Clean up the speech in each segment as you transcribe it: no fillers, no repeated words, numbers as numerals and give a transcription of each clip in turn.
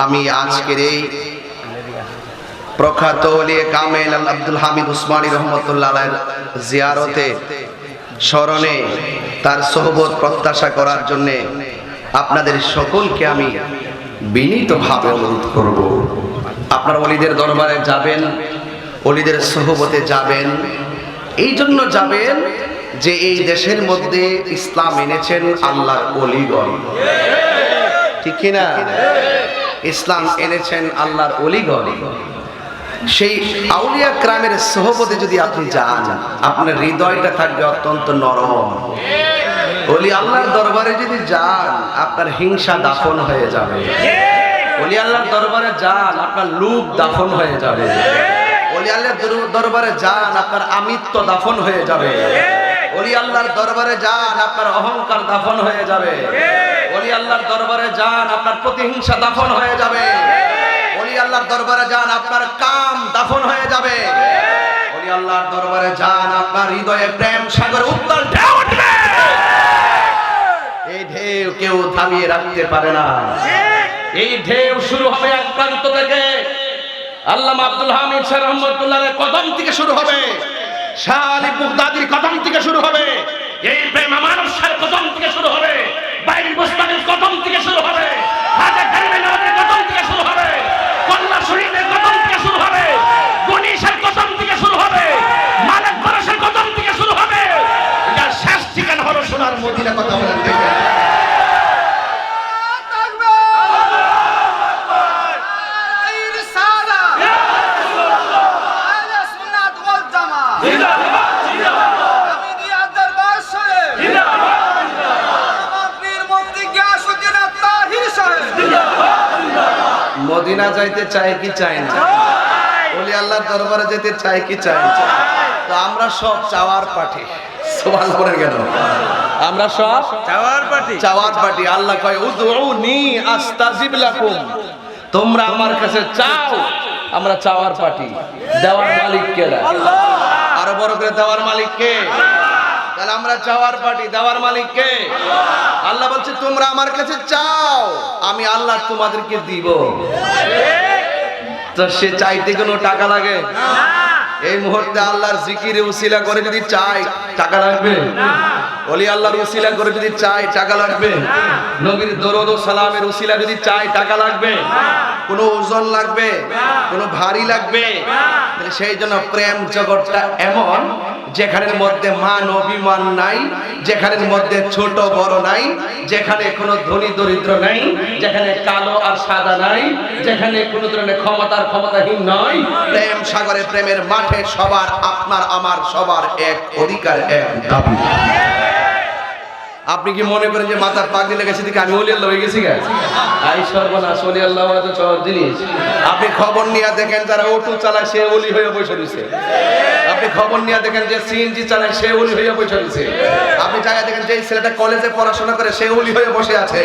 আমি আজকের এই প্রখ্যাত ওলিয়ে কামেল আব্দুল হামিদ উসমানী রহমতুল্লাহ আলাইহির জিয়ারতে স্মরণে তার সোহবত প্রত্যাশা করার জন্য আপনাদের সকলকে আমি বিনীতভাবে অনুরোধ করব, আপনারা ওলিদের দরবারে যাবেন, ওলিদের সোহবতে যাবেন। এই জন্য যাবেন যে এই দেশের মধ্যে ইসলাম এনেছেন আল্লাহর ওলিগণ, ঠিক কিনা? ইসলাম এনেছেন আল্লাহর ওলিগণ। সেই আউলিয়া ক্রামের সোহবতে যদি আপনি যান, আপনার হৃদয়টা থাকবে অত্যন্ত নরম। ওলি আল্লাহর দরবারে যদি যান, আপনার হিংসা দাফন হয়ে যাবে। ওলি আল্লাহর দরবারে যান, আপনার লোভ দাফন হয়ে যাবে। ওলি আল্লাহর দরবারে যান, আপনার আমিত্ব দাফন হয়ে যাবে। ওলি আল্লাহর দরবারে যান, আপনার অহংকার দাফন হয়ে যাবে। ওলি আল্লাহর দরবারে যান, আপনার প্রতিহিংসা দাফন হয়ে যাবে। ওলি আল্লাহর দরবারে যান, আপনার কাম দাফন হয়ে যাবে। ওলি আল্লাহর দরবারে যান, আপনার হৃদয়ে প্রেম সাগর উত্তাল ঢেউ উঠবে। এই ঢেউ কেউ থামিয়ে রাখতে পারে না। এই ঢেউ শুরু হবে এক প্রান্ত থেকে, আল্লামা আব্দুল হামিদ শাহ রহমাতুল্লাহর কদম থেকে শুরু হবে, শাহ আলী বুগদাদির কদম থেকে শুরু হবে, এই প্রেম আমার শাহের কদম থেকে শুরু হবে, বাইরে বুস্তানের কদম থেকে শুরু হবে, হাজে গালিবের কদম থেকে শুরু হবে, কল্লা শরীফের কদম থেকে শুরু হবে, গণেশের কদম থেকে শুরু হবে, মালিক বরশের কদম থেকে শুরু হবে। এটা শেষ ঠিকানা হলো সোনার মদিনা। কথা বলেন ঠিক আছে? মদিনা যাইতে চায় কি চায় না? ওলি আল্লাহর দরবারে যেতে চায় কি চায় না? তো আমরা সব চাওয়ার পার্টি। সুবহান করে গেল, আমরা সব চাওয়ার পার্টি। চাওয়ার পার্টি। আল্লাহ কয় উদউনি আস্তাজিব লাকুম, তোমরা আমার কাছে চাও। আমরা চাওয়ার পার্টি। দেওয়ার মালিক কে? আল্লাহ। আরো বড় করে, দেওয়ার মালিক কে? তাহলে আমরা চাওয়ার পার্টি, দেওয়ার মালিক কে? আল্লাহ বলছে তোমরা আমার কাছে চাও, আমি আল্লাহ তোমাদেরকে দিব। তো সে চাইতে কোনো টাকা লাগে? এই মুহূর্তে আল্লাহর জিকিরে উসিলা করে যদি চাই, টাকা লাগবে? ওলি আল্লাহর উসিলা করে যদি চাই, টাকা লাগবে? নবীর দরুদ ও সালামের উসিলা যদি চাই, টাকা লাগবে? কোনো ওজন লাগবে? কোনো ভারী লাগবে? সেই জন্য প্রেম জগৎটা এমন, যেখানের মধ্যে মান অভিমান নাই, যেখানের মধ্যে ছোট বড় নাই, যেখানে কোনো ধনী দরিদ্র নাই, যেখানে কালো আর সাদা নাই, যেখানে কোনো ধরনের ক্ষমতার ক্ষমতাহীন নয়। প্রেম সাগরে, প্রেমের মাঠে সবার, আপনার আমার সবার এক অধিকার, এক দাবি। আপনি কি মনে করেন যে মাথার পাগড়ি লেগেছে দিকে আমি ওলি আল্লাহ হয়ে গেছি? আই সর্বনাশ, ওলি আল্লাহ তো সহজ জিনিস। আপনি খবর নিয়ে দেখেন যারা অটো চালায় সে ওলি হয়ে বসে রয়েছে। আপনি খবর নিয়ে দেখেন যে সিএনজি চালায় সে ওলি হয়ে বসে রয়েছে। আপনি জায়গা দেখেন যে ছেলেটা কলেজে পড়াশোনা করে সে ওলি হয়ে বসে আছে।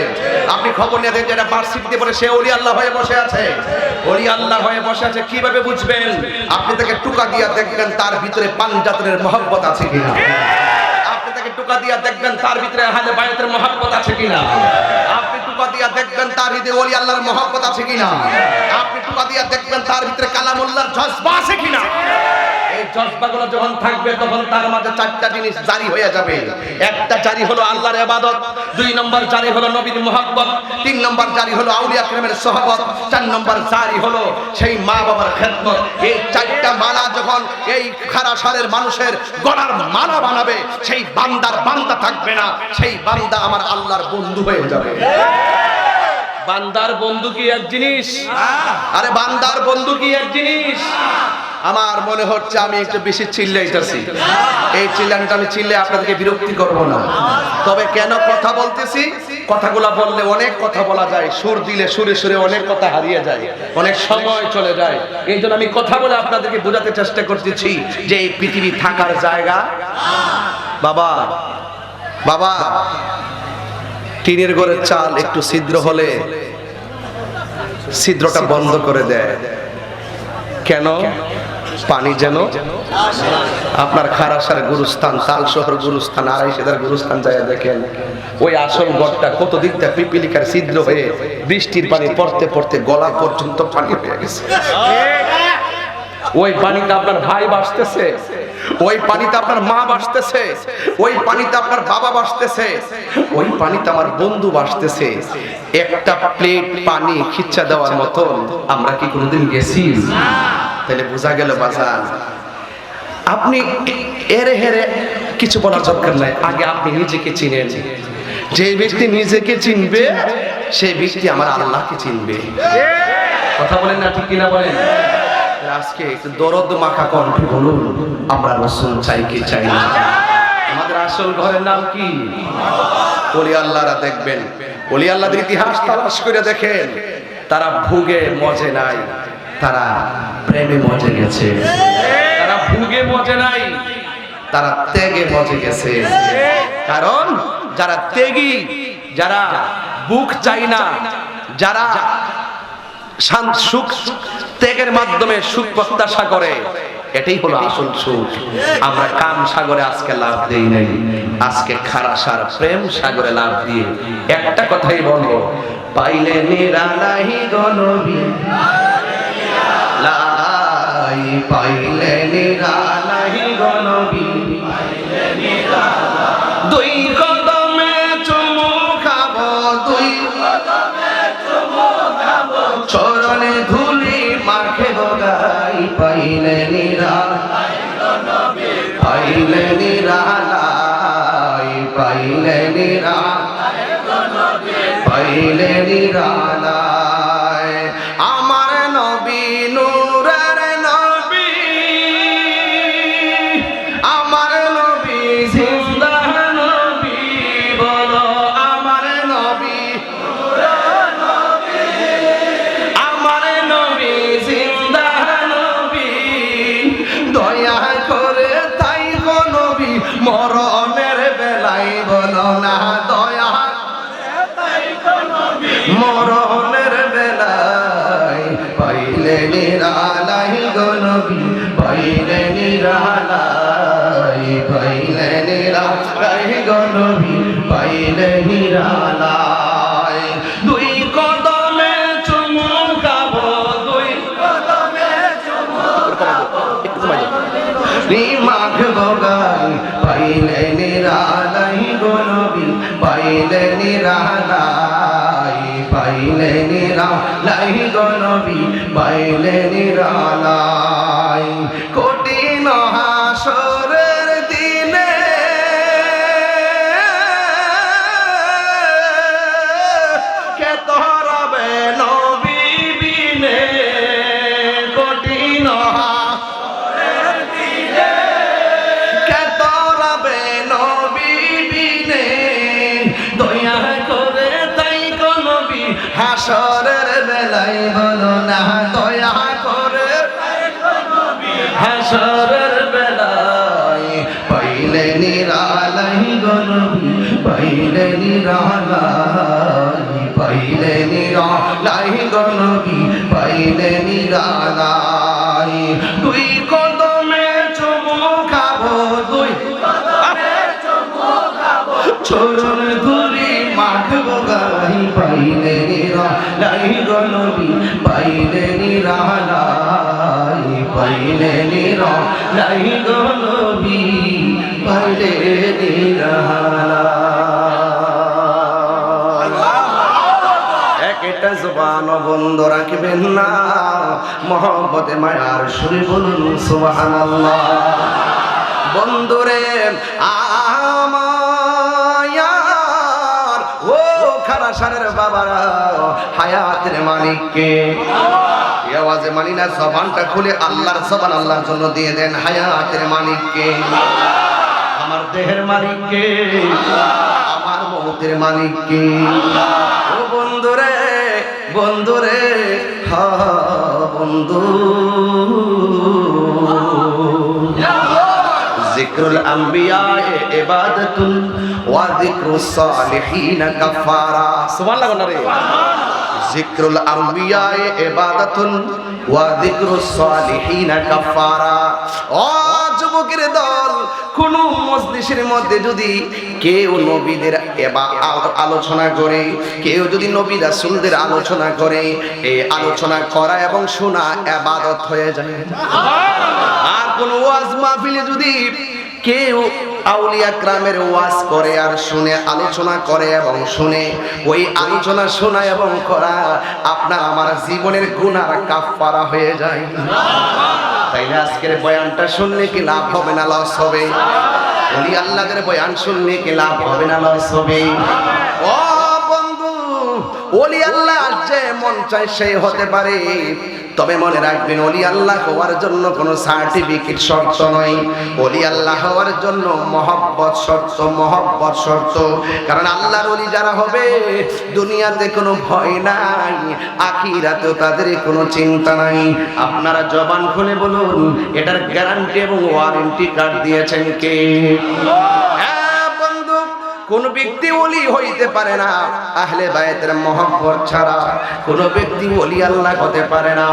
আপনি খবর নিয়ে দেখেন যেটা ভার্সিটিতে পড়ে সে ওলি আল্লাহ হয়ে বসে আছে। ওলি আল্লাহ হয়ে বসে আছে কিভাবে বুঝবেন? আপনি তাকে টুকা দিয়া দেখবেন তার ভিতরে পাঞ্জাতনের মহব্বত আছে কিনা। আপনি তাকে টুকা দিয়া দেখবেন তার ভিতরে আহলে বায়াতের মহব্বত আছে কিনা। আপনি টুকা দিয়া দেখবেন তার হৃদয়ে ওলি আল্লাহর মহব্বত আছে কিনা। আপনি টুকা দিয়া দেখবেন তার ভিতরে কালামুল্লাহর জজবা আছে কিনা। এই জজবাগুলো যখন থাকবে তখন তার মাঝে চারটা জিনিস জারি হয়ে যাবে। একটা জারি হলো আল্লাহর ইবাদত, দুই নম্বর জারি হলো নবীর মহব্বত, তিন নম্বর জারি হলো আউলিয়া কেরামের সোহবত, চার নম্বর জারি হলো সেই মা বাবার খেদমত। এই চারটা মালা যখন এই খারাসারের মানুষের গলার মালা বানাবে, সেই বান্দার বান্দা থাকবে না, সেই বান্দা আমার আল্লাহর বন্ধু হয়ে যাবে। বান্দার বন্ধু কি এক জিনিস? আরে বান্দার বন্ধু কি এক জিনিস? আমার মনে হচ্ছে আমি একটু বেশি চিল্লাইতেছি। এই চিল্লানটা আমি চিল্লে আপনাদেরকে বিরক্তি করব না। তবে কেন কথা বলতেছি? কথাগুলা বললে অনেক কথা বলা যায়, সুর দিলে সুরে সুরে অনেক কথা হারিয়ে যায়, অনেক সময় চলে যায়। এই জন্য আমি কথা বলে আপনাদেরকে বোঝাতে চেষ্টা করতেছি যে এই পৃথিবী থাকার জায়গা। বাবা বাবা টিনের ঘরের চাল একটু ছিদ্র হলে ছিদ্রটা বন্ধ করে দেয়। কেন? পানি যেন আপনার খারাসার গুরুস্থান, তালশহর গুরুস্থান, আড়াইশাদার গুরুস্থান যায় দেখেন, ওই আসল গড়টা কত দিকটা পিপিলিকার ছিদ্র হয়ে বৃষ্টির পানি পড়তে পড়তে গলা পর্যন্ত পানি হয়ে গেছে। ওই পানিতে আপনার ভাই বাসতেছে, ওই পানিতে আপনার মা বাসতেছে, ওই পানিতে আপনার বাবা বাসতেছে, ওই পানিতে আমার বন্ধু বাসতেছে। একটা প্লেট পানি খিচ্চা দেওয়ার মতন আমরা কি কোনোদিন গেছি? তাহলে বোঝা গেল বাজান, আপনি এরে হেরে কিছু বলার দরকার নাই, আগে আপনি নিজেকে চিনেন। যে ব্যক্তি নিজেকে চিনবে সেই ব্যক্তি আমার আল্লাহকে চিনবে। কথা বলেন না, ঠিক কিনা বলেন? আজকে একটু দরদ মাখা কণ্ঠে বলুন, আমরা রাসূল চাই কি চাই না? আমাদের আসল ঘরের নাম কি? ওলি আল্লাহরা দেখবেন, ওলি আল্লাহদের ইতিহাস তালাশ করে দেখেন, তারা ভুগে মজে নাই, তারা প্রেমে মজে গেছে। তারা ভুগে মজে নাই, তারা ত্যাগে মজে গেছে। কারণ যারা ত্যাগী, যারা বুক চাই না, যারা সুখ ত্যাগের মাধ্যমে সুখ প্রত্যাশা করে, এটাই হলো আসল সুখ। আমরা কাম সাগরে আজকে লাভ দেই নাই, আজকে খারাসার প্রেম সাগরে লাভ দিয়ে একটা কথাই বলবো, পাইলে নিরালাহি গো নবী, লাই পাইলে নিরালাহি গো নবী, দুই কদমে চুমু খাবো, দুই কদমে চুমু খাবো, চরণে ধুলি মাখে গাই, পাইলে নিরালাই গো নবী, পাইলে নিরালাই, পাইলে নিরালাই গো নবী, পাইলে নিরালাই। আমার নবী নূরের নবী, আমার নবী জিন্দা নবী, বলো আমার নবী নূরের নবী, আমার নবী জিন্দা নবী, দয়া করে তাই গো নবী মরণের বেলায় বলো না, দয়া মরণের বেলায় পাইলে নিরালাই গো নবী, পাইলে নিরালাই, পাইলে নিরালাই গো নবী, পাইলে নিরালাই। দুই কদমে চুমু খাবো, দুই কদমে চুমু খাবো, মাখবো গাই, পাইলে নিরালাই গো নবী, পাইলে নিরালাই, পাইলে নিরালাই গো নবী, পাইলে নিরালাই। কঠিন হাসরের দিনে কে তোরাবে নবী বিনে, কঠিন হাসরের দিনে কে তোরাবে নবী বিনে, দয়া করে তাই গো নবী হাসরের বেলায় বলো না, দয়া করে হাসরের বেলায় পাইলে নিরালাই গো নবী, পাইলে নিরালাই, পাইলে নিরালাই গো নবী, পাইলে নিরালাই। দুই কদমে চুমু খাবো, দুই কদমে চুমু খাবো, চরণ ধুলি মাখবো গাই, পাইলে নিরালাই গো নবী, পাইলে নিরালাই, পাইলে নিরালাই গো নবী, পাইলে নিরালাই। একটা জবান বন্ধ রাখবেন না, মহব্বতে মায়ার সুরে বলুন সুবহানাল্লাহ। বন্ধুরে আমার ও খারাসারের বাবারা, হায়াতের মালিককে আওয়াজে মানি না, জবানটা খুলে আল্লাহর জবান আল্লাহর জন্য দিয়ে দেন। হায়াতের মালিককে, আমার দেহের মালিককে, আমার মৌতের মালিককে। ও বন্ধুরে, বন্ধুরে, হা বন্ধু, যিকরুল আম্বিয়া ইবাদাতুন ওয়া যিকরুস সালিহিন কাফারা। সুবহানাল্লাহ। যিকরুল আম্বিয়ায়ে ইবাদাতুন ওয়া যিকরুস সালিহিনা কাফারা। ও যুবকের দল, কোন মজলিসের মধ্যে যদি কেউ নবীদের আলোচনা করে, কেউ যদি নবী রাসূলদের আলোচনা করে, এই আলোচনা করা এবং শোনা ইবাদত হয়ে যায়। আর কোন ওয়াজ মাহফিলে যদি কেউ আউলিয়া کرامের ওয়াজ করে আর শুনে, আলোচনা করে এবং শুনে, ওই আলোচনা শোনা এবং করা আপনার আমার জীবনের গুনাহ কাফারা হয়ে যায়। তাইলে আজকের বয়ানটা শুনলে কি লাভ হবে না লস হবে? ওলি আল্লাহদের বয়ান শুনলে কি লাভ হবে না লস হবে? ও বন্ধু, ওলি আল্লাহ যে মন চায় সেই হতে পারে, তবে মনে রাখবেন ওলি আল্লাহ হওয়ার জন্য কোনো সার্টিফিকেট শর্ত নয়। ওলি আল্লাহ হওয়ার জন্য মহব্বত শর্ত, মহব্বত শর্ত। কারণ আল্লাহর ওলি যারা হবে দুনিয়াতে কোনো ভয় নাই, আখিরাতেও তাদের কোনো চিন্তা নাই। আপনারা জবান খুলে বলুন, এটার গ্যারান্টি এবং ওয়ারেন্টি কার্ড দিয়েছেন কে? কোন ব্যক্তি ওলি হইতে পারে না আহলে বায়াতের মহব্বত ছাড়া। কোন ব্যক্তি ওলি আল্লাহ হতে পারে না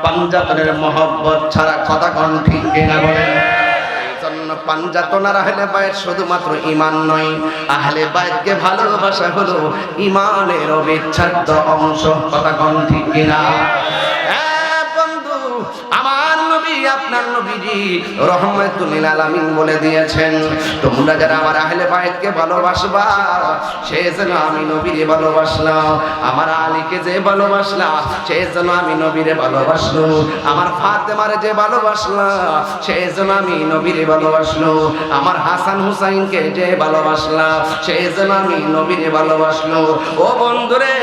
পাঞ্জাতনের মহব্বত ছাড়া। কথা কোন ঠিক কিনা বলেন? এইজন্য পাঞ্জাতন আর আহলে বায়াত শুধুমাত্র ঈমান নয়, আহলে বায়াতকে ভালোবাসা হলো ঈমানের অবিচ্ছেদ্য অংশ। কথা কোন ঠিক কিনা? আপনার নবীজি রহমাতুল লিল আলামিন বলে দিয়েছেন, তোমরা যারা আমার আহলে বায়াতকে ভালোবাসবা, সে যেন আমি নবীরে ভালোবাসলাম। আমার আলীকে যে ভালোবাসলা, সে যেন আমি নবীরে ভালোবাসলো। আমার ফাতেমারে যে ভালোবাসলা, সে যেন আমি নবীরে ভালোবাসলো। আমার হাসান হুসাইনকে যে ভালোবাসলা, সে যেন আমি নবীরে ভালোবাসলো। ও বন্ধুরে,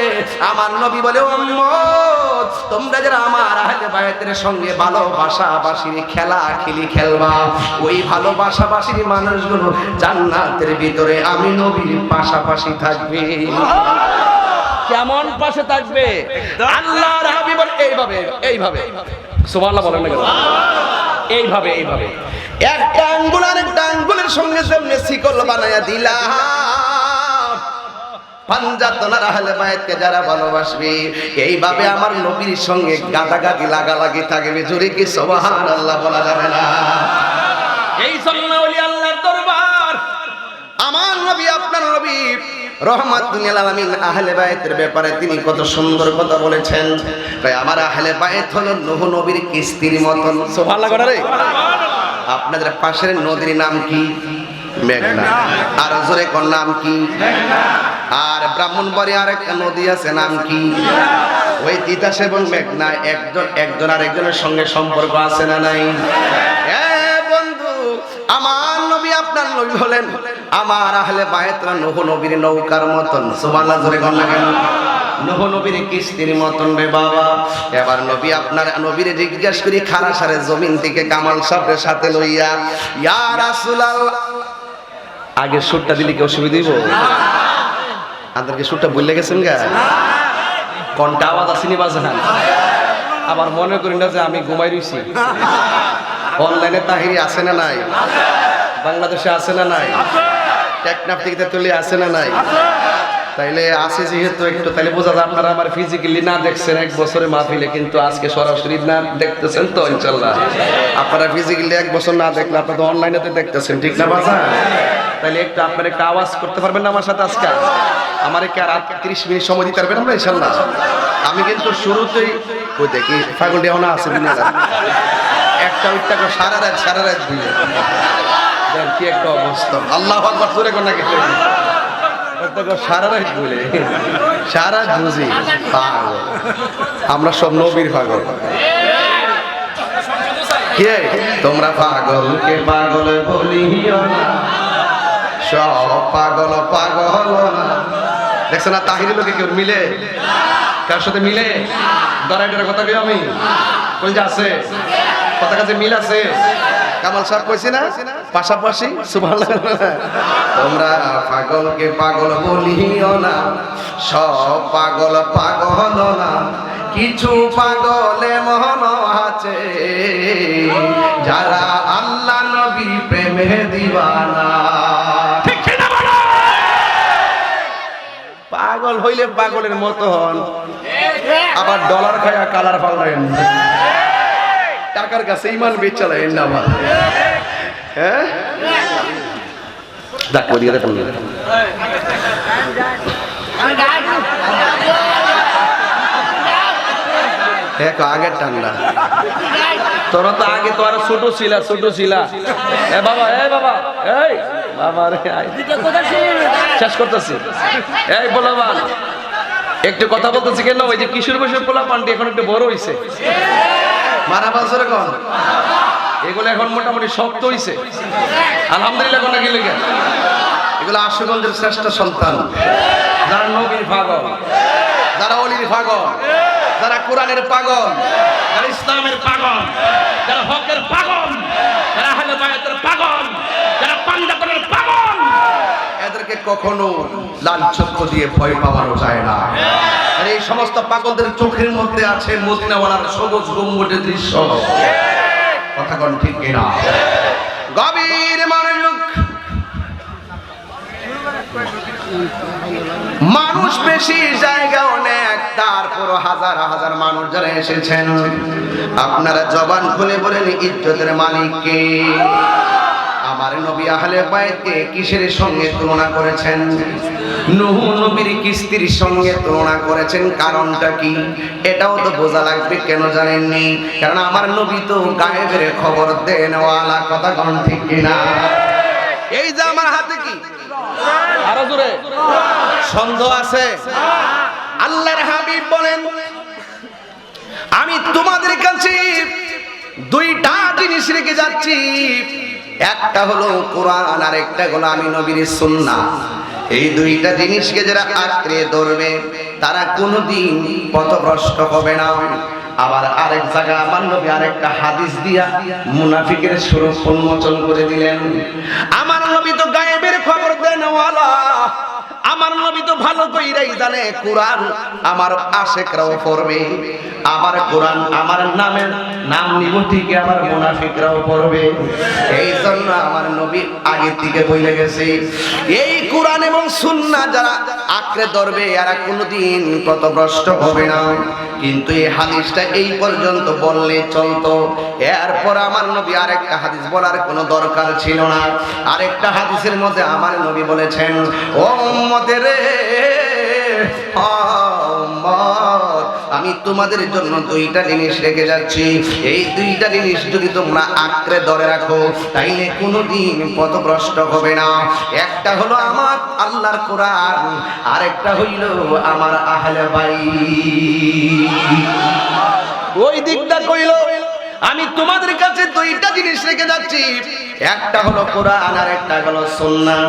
আমার নবী বলে, উম্মত তোমরা যারা আমার আহলে বায়াতের সঙ্গে ভালোবাসাবাসীর খেলা খেলি খেলবা, ওই ভালোবাসাবাসীর মানুষগুলো জান্নাতের ভিতরে আমি নবীর পাশাপাশি থাকবে। কেমন পাশে থাকবে? আল্লাহর হাবিব এইভাবে, এইভাবে সুবহানাল্লাহ বলেন না কেন? এইভাবে, এইভাবে একটা আঙ্গুল আর একটা আঙ্গুলের সঙ্গে সামনে শিকল বানায়া দিলা। পাঞ্জাতনার আহলে বায়াতকে যারা ভালোবাসবে, এইভাবে আমার নবীর সঙ্গে গাদাগাদি লাগালাগি থাকবে। জোরে কি সুবহানাল্লাহ বলা যাবে না? এই জন্য ওলি আল্লাহর দরবার, আমার নবী, আপনার নবী রহমাতুল লিল আলামিন আহলে বায়াতের ব্যাপারে তিনি কত সুন্দর কথা বলেছেন। তাই আমার আহলে বায়াত হলো নূহ নবীর কিস্তির মতন। সুবহানাল্লাহ করে রে। আপনাদের পাশের নদীর নাম কি? মেঘনা। আর জোরে কোন নাম কি? মেঘনা। আর ব্রাহ্মণবাড়িয়া আরেকটা নদী আছে, নাম কি? ওই তিতাস এবং মেঘনা একজন আরেকজনের সঙ্গে সম্পর্ক আছে না নাই? বন্ধু, আমার নবী, আপনার নবী হলেন আমার আহলে বায়াতরা নূহ নবীর নৌকার মতন। সুবহানাল্লাহ জোরে কোন না কেন? নূহ নবীর কিস্তির মতন রে বাবা। এবার নবী, আপনার নবীরে জিজ্ঞাসা করি, খারাসারে জমিন থেকে কামাল সাহেবের সাথে লইয়া, ইয়া রাসূলুল্লাহ, আগে সুরটা দিলে কি অসুবিধা দিব? আপনাদেরকে সুরটা ভুলে গেছেন গা? কোনটা আওয়াজ আসেনি বাজান? আবার মনে করি না যে আমি ঘুমাই রইছি। অনলাইনে তাহিরি আছে না নাই? বাংলাদেশে আছে না নাই? টেকনাফ থেকে তুলে আছে না নাই? তাইলে আছে যেহেতু একটু, তাইলে বোঝা যায় আপনারা আমার ফিজিক্যালি না দেখছেন এক বছরে মাহফিলে, কিন্তু আজকে সরাসরি না দেখতেছেন তো ইনশাআল্লাহ। আপনারা ফিজিক্যালি এক বছর না দেখলে আপনারা তো অনলাইনেতে দেখতেছেন, ঠিক না বাজান? তাইলে একটু আপনারা একটা আওয়াজ করতে পারবেন না আমার সাথে আজকে? আমার কি আর 30 মিনিট সময় দিতে পারবেন আমরা ইনশাআল্লাহ? আমি কিন্তু শুরুতেই কই দেখি পাগল দেওয়া আছে দুনিয়াতে, একটা উঠটা সারা রাত দিয়ে দেন কি একটা অবস্থা। আল্লাহু আকবার জোরে কোন না কি? সারা রাত বলে সারা বুঝি পাগল, আমরা সব নবীর পাগল। কে তোমরা পাগলকে পাগল বলিও না, সব পাগল পাগল না। দেখছো না তাহিরি লোকে কেউ মিলে? কার সাথে মিলে? দরাই ডরে কথা কই আমি? কোন যে আছে কথা কাছে মিল আছে? কামাল সাহেব কইছি না পাশাপাশি? সুবহানাল্লাহ। তোমরা পাগলকে পাগল বলিও না, সব পাগল পাগল না, কিছু পাগলে মন আছে যারা আল্লাহ নবীর প্রেমে দিওয়ানা। ঠিক না বলো? পাগল হইলে পাগলের মতো হন, আবার ডলার খায়া কালার পাল্টায়েন না, টাকার কাছে ইমান বেচালেন না আমার। হ্যাঁ দেখ ওদিকে দেখুন, আগের ঠান্ডা তোরা তো আগে তো আরো ছোট ছিলা। এ বাবা এই বাবা রে শেষ করতেছি। এই বলবান একটু কথা বলতেছি কেন, ওই যে কিশোর বয়সের পোলা পান্ডি এখন একটু বড় হইছে, মারা বাজার এখন এগুলো এখন মোটামুটি শক্ত হইছে আলহামদুলিল্লাহ। কোন কি লেগে এগুলো আশুগঞ্জের শ্রেষ্ঠ সন্তান, যারা নবীর পাগল, যারা অলির পাগল, যারা কোরআনের পাগল, যারা ইসলামের পাগল, যারা হকের পাগল, যারা আহলে বায়াতের পাগল, যারা পাঞ্জাবের পাগল, এদেরকে কখনো লাল চক্ষু দিয়ে ভয় পাওয়ানো যায় না। আর এই সমস্ত পাগলদের চোখের মধ্যে আছে মদিনাওয়ালার সবুজ গম্বুজের দৃশ্য। কথা কোন ঠিক কিনা? গভীর মনোযোগ। মানুষ বেশি, জায়গা অনেক, তারপর হাজার হাজার মানুষ যারা এসেছেন, আপনারা জবান খুলে বলেন ইজ্জতের মালিক কে? আমার নবী আহলে বাইতকে কিসের সঙ্গে তুলনা করেছেন? নূহ নবীর কিস্তির সঙ্গে তুলনা করেছেন। কারণটা কি এটাও তো বোঝা লাগবে। কেন জানেননি? কারণ আমার নবী তো গায়েবের খবর দেনওয়ালা। কথা কোন ঠিক কিনা? এই যে আমার হাতে কি আরো জোরে সন্দেহ আছে? আল্লাহর হাবিব বলেন আমি তোমাদের কাছে দুইটা জিনিস রেখে যাচ্ছি, একটা হলো কোরআন আর একটা হলো আমি নবীর সুন্নাহ। এই দুইটা জিনিসকে যারা আঁকড়ে ধরবে তারা কোনোদিন পথভ্রষ্ট হবে না। আবার আরেক জায়গায় আমার নবী আরেকটা হাদিস দিয়া মুনাফিকের স্বরূপ উন্মোচন করে দিলেন। আমার নবী তো গায়েবের খবর দেনওয়ালা, আমার নবী তো ভালো কইরাই জানে কোরআন আমার আশিকরাও পড়বে, আমার কোরআন আমার নামের নাম নিব ঠিক আমার মুনাফিকরাও পড়বে। এই জন্য আমার নবী আগে থেকে বলে গেছে এই কোরআন এবং সুন্নাহ যারা আঁকড়ে ধরবে এরা কোনোদিন পথভ্রষ্ট হবে না। কিন্তু এই হাদিসটা এই পর্যন্ত বললে চলতো, এরপর আমার নবী আরেকটা হাদিস বলার কোনো দরকার ছিল না। আরেকটা হাদিসের মধ্যে আমার নবী বলেছেন ও উম্মতের রে, আমি তোমাদের জন্য দুইটা জিনিস রেখে যাচ্ছি, এই দুইটা জিনিস যদি তোমরা আঁকড়ে ধরে রাখো তাইলে কোনোদিন পথভ্রষ্ট হবে না। একটা হলো আমার আল্লাহর কোরআন, আরেকটা হইল আমার আহলে বাইত। ওই দিকটা কইল আমি তোমাদের কাছে দুইটা জিনিস রেখে যাচ্ছি, একটা হলো কোরআন আর একটা হলো সুন্নাহ।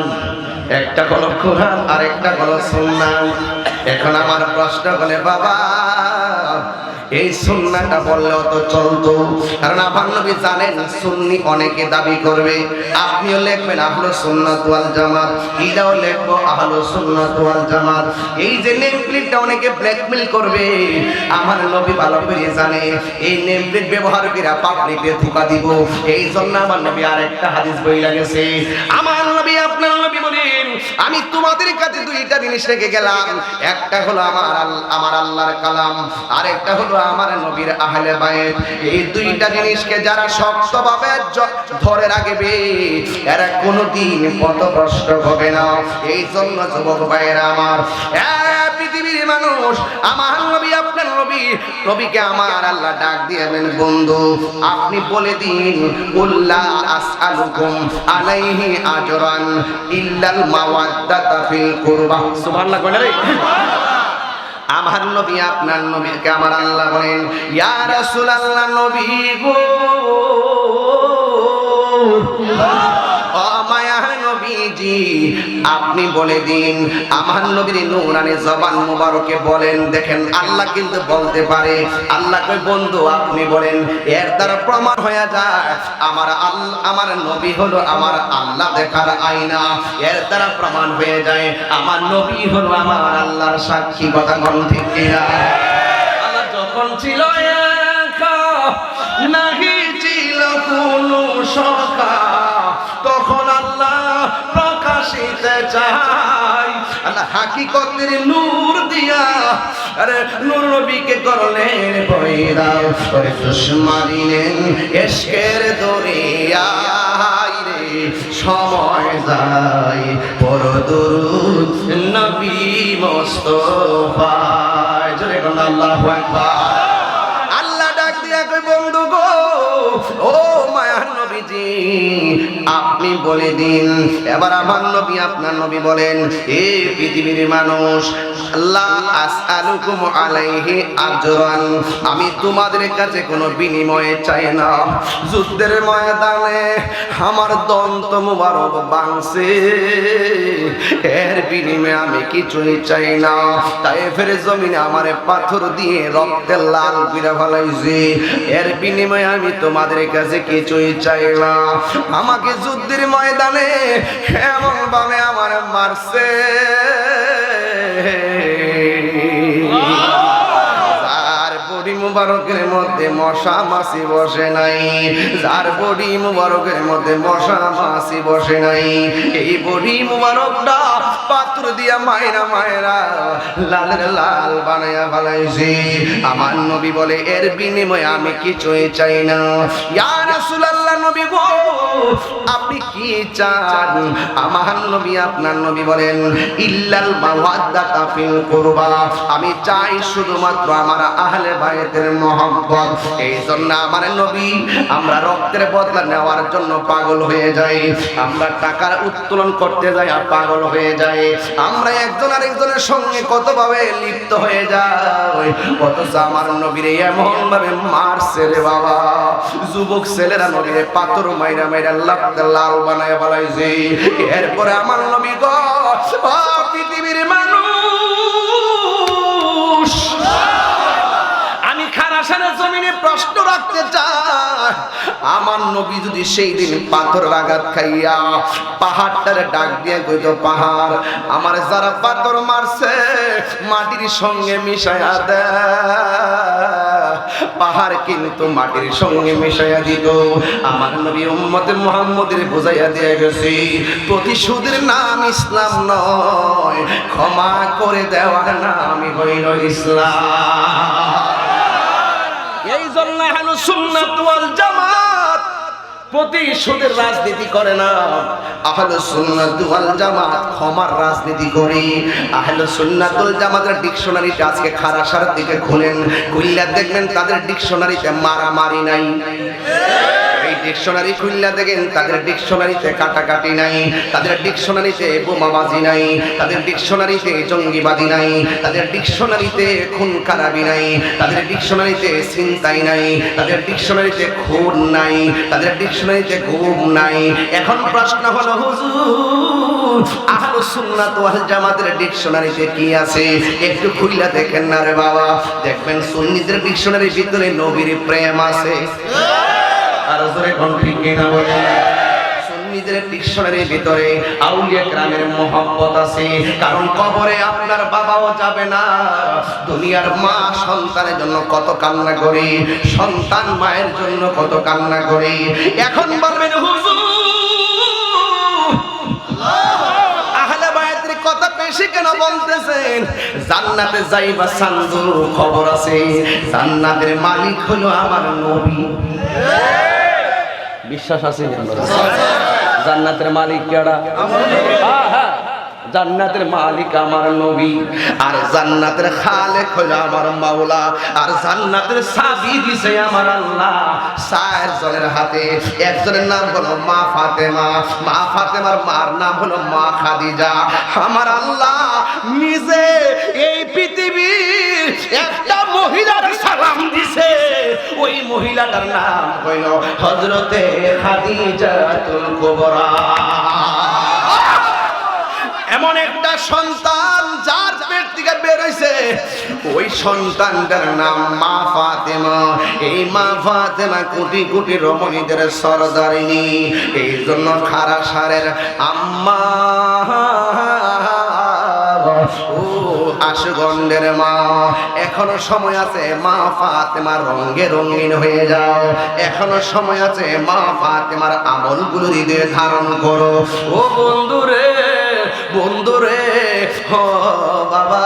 একটা হলো কোরআন আর একটা হলো সুন্নাহ। এখন আমার প্রশ্ন হলে বাবা এই সুন্নাহটা বললেও তো চলতো, কারণ আমার নবী জানেন সুন্নি অনেকে দাবি করবে। আপনিও লিখবেন আহলুস সুন্নাত ওয়াল জামাত, এটাও লিখবো আহলুস সুন্নাত ওয়াল জামাত। এই যে নেম প্লেটটা অনেকে ব্ল্যাকমেল করবে, আমার নবী ভালো করে জানে এই নেম প্লেট ব্যবহার করে পাবলিকে ধোঁকা দিব। এই জন্য আমার নবী আরেকটা হাদিস বইলা গেছে। আমার নবী আপনার নবী বলেন আমি তোমাদের কাছে দুইটা জিনিস রেখে গেলাম, একটা হলো আমার আল্লাহর কালাম, আরেকটা হলো আমার নবীর আহলে বাইত। এই দুইটা জিনিসকে যারা শক্তভাবে ধরে রাখবে এরা কোনোদিন পথভ্রষ্ট হবে না। এই জন্য যুবক ভাইয়েরা আমার, পৃথিবীর মানুষ আমার নবী আপনার নবীকে আমার আল্লাহ ডাক দিয়েছেন বন্ধু আপনি বলে দিন কুল্লা আসআলুকুম আলাইহি আজরান ইল্লাল মাওয়াদ্দাতা ফিল কুরবা। সুবহানাল্লাহ কইলে রে আমার নবী আপনার নবীকে আমার আল্লাহ বলেন ইয়া রাসূলুল্লাহ নবী গো ও মায়ার নবীজি আপনি বলে দিন আমার নবীর নূরানি জবান মুবারকে বলেন। দেখেন আল্লাহ কিন্তু বলতে পারে, আল্লাহ কই বন্ধু আপনি বলেন, এর দ্বারা প্রমাণ হয়ে যায় আমার নবী হলো আমার আল্লাহ দেখার আয়না। এর দ্বারা প্রমাণ হয়ে যায় আমার নবী হলো আমার আল্লাহর সাক্ষী। কথা কোন ঠিক কিনা? আল্লাহ যখন ছিল একা নাহি ছিল কোনো সখা, তখন আল্লাহ প্রকাশ ভাসিতে চাই আল্লাহ হাকিকতের নূর দিয়া আরে নূর নবীকে করলেন পয়দা ওরে দুশমারিলেন ইশকের দরিয়ায় রে সময় যায় পড় দুরূদ নবী মুস্তাফা জোরে কোন আল্লাহু আকবার আল্লাহ ডাক দিয়া কই বন্ধু গো ও মায়ার নবীজি আপনি বলে দিন এবার আমার নবী আপনার নবী বলেন হে পৃথিবীর মানুষ আল্লাহ আসআলুকুম আলাইহি আজরান আমি তোমাদের কাছে কোনো বিনিময় চাই না যুদ্ধের ময়দানে আমার দন্ত মুবারক ভাঙছে এর বিনিময়ে আমি কিছুই চাই না তায়েফের জমিনে আমারে পাথর দিয়ে রক্তে লাল করে ফেলাইছে এর বিনিময়ে আমি তোমাদের কাছে কিছুই চাই না আমাকে যুদ্ধের ময়দানে এমন ভাবে আমার মারছে যার বডি মুবারকের মধ্যে মশা মাছি বসে নাই যার বডি মুবারকের মধ্যে মশা মাছি বসে নাই এই বডি মুবারকটা পাথর দিয়া মায়েরা মায়েরা লালের লাল বানায়া ফেলাইছে আমার নবী বলে এর বিনিময়ে আমি কিছুই চাই না ইয়া রাসূলুল্লাহ নবী গো আপনি কি চান আমার নবী আপনার নবী বলেন ইল্লাল মাওয়াদ্দাতা ফিল কুরবা আমি চাই শুধুমাত্র আমার আহলে বাইতের মহব্বত এই জন্য আমার নবী আমরা রক্তের বদলা নেওয়ার জন্য পাগল হয়ে যাই আমরা টাকার উত্তোলন করতে যাই আর পাগল হয়ে যাই আমরা একজন আরেকজনের সঙ্গে কতভাবে লিপ্ত হয়ে যাই অথচ আমার নবীরে এমন ভাবে মারছে রে বাবা যুবক ছেলেরা নবীরে পাথর মাইরা মাইরা লাল লাল বানায় ফেলাইছে এরপরে আমার নবী গো পৃথিবীর মানুষ আমি খারাসানের জমিনে প্রশ্ন রাখতে চাই আমার নবী যদি সেই দিন পাথর আঘাত খাইয়া পাহাড়টারে ডাক দিয়ে কইতো পাহাড় আমার যারা পাথর মারছে মাটির সঙ্গে মিশায়া দে পাহাড় কিন্তু মাটির সঙ্গে মিশায়া দিত আমার নবী উম্মতে মুহাম্মদের বুঝাইয়া দিয়ে গেছে প্রতিশোধের নাম ইসলাম নয় ক্ষমা করে দেওয়ার নাম হইল ইসলাম এই জন্য আহলুস সুন্নাত ওয়াল জামাত প্রতিশোধের রাজনীতি করে না আহলুস সুন্নাত ওয়াল জামাত ক্ষমার রাজনীতি করে আহলুস সুন্নাত ওয়াল জামাতের ডিকশনারিতে আজকে খারাসার দিকে খুলেন খুললে দেখবেন তাদের ডিকশনারিতে মারামারি নাই এই ডিকশনারি খুললে দেখেন তাদের ডিকশনারিতে কাটাকাটি নাই তাদের ডিকশনারিতে বোমাবাজি নাই তাদের ডিকশনারিতে জঙ্গিবাদী নাই তাদের ডিকশনারিতে খুন খারাপি নাই তাদের ডিকশনারিতে ছিনতাই নাই তাদের ডিকশনারিতে খুন নাই তাদের ডিকশনারিতে গুম নাই এখন প্রশ্ন হলো হুজুর আহলুস সুন্নাত ওয়াল জামাতের ডিকশনারিতে কি আছে একটু খুললে দেখেন না রে বাবা দেখবেন সুন্নিদের ডিকশনারির ভিতরে নবীর প্রেম আছে আর জোরে কোন ঠিক কিনা বলেন সুন্নিদের ডিকশনারির ভিতরে আউলিয়া কেরামের মহব্বত আছে কারণ কবরে আপনার বাবাও যাবে না দুনিয়ার মা সন্তানের জন্য কত কান্না করে সন্তান মায়ের জন্য কত কান্না করে এখন বলবেন হুজুর আহলে বাইতের কথা বেশি কেন বলতেছেন জান্নাতে যাইবা সান্দু খবর আছে জান্নাতের মালিক হলো আমার নবী বিশ্বাস আছে জান্নাতের মালিক কেডা হ্যাঁ জান্নাতের মালিক আমার নবী আর জান্নাতের খালেক হলো আমার মাওলা আর জান্নাতের চাবি দিছে আমার আল্লাহ চার জনের হাতে একজনের নাম হলো মা ফাতেমা মা ফাতেমার মার নাম হলো মা খাদিজা আমার আল্লাহ নিজে এই পৃথিবীর একটা মহিলার সালাম দিছে ওই মহিলাটার নাম হইল হযরতে খাদিজাতুল কুবরা এমন একটা সন্তান যার পেট থেকে বের হইছে ওই সন্তানটার নাম মা ফাতেমা এই মা ফাতেমা কোটি কোটি রমণীদের সরদারিনী এই জন্য খারাসারের আম্মা ও আশুগন্ডের মা এখনো সময় আছে মা ফাতেমার রঙে রঙিন হয়ে যাও এখনো সময় আছে মা ফাতেমার আমলগুলো হৃদয়ে ধারণ করো ও বন্ধুরে বন্ধুরে ও বাবা,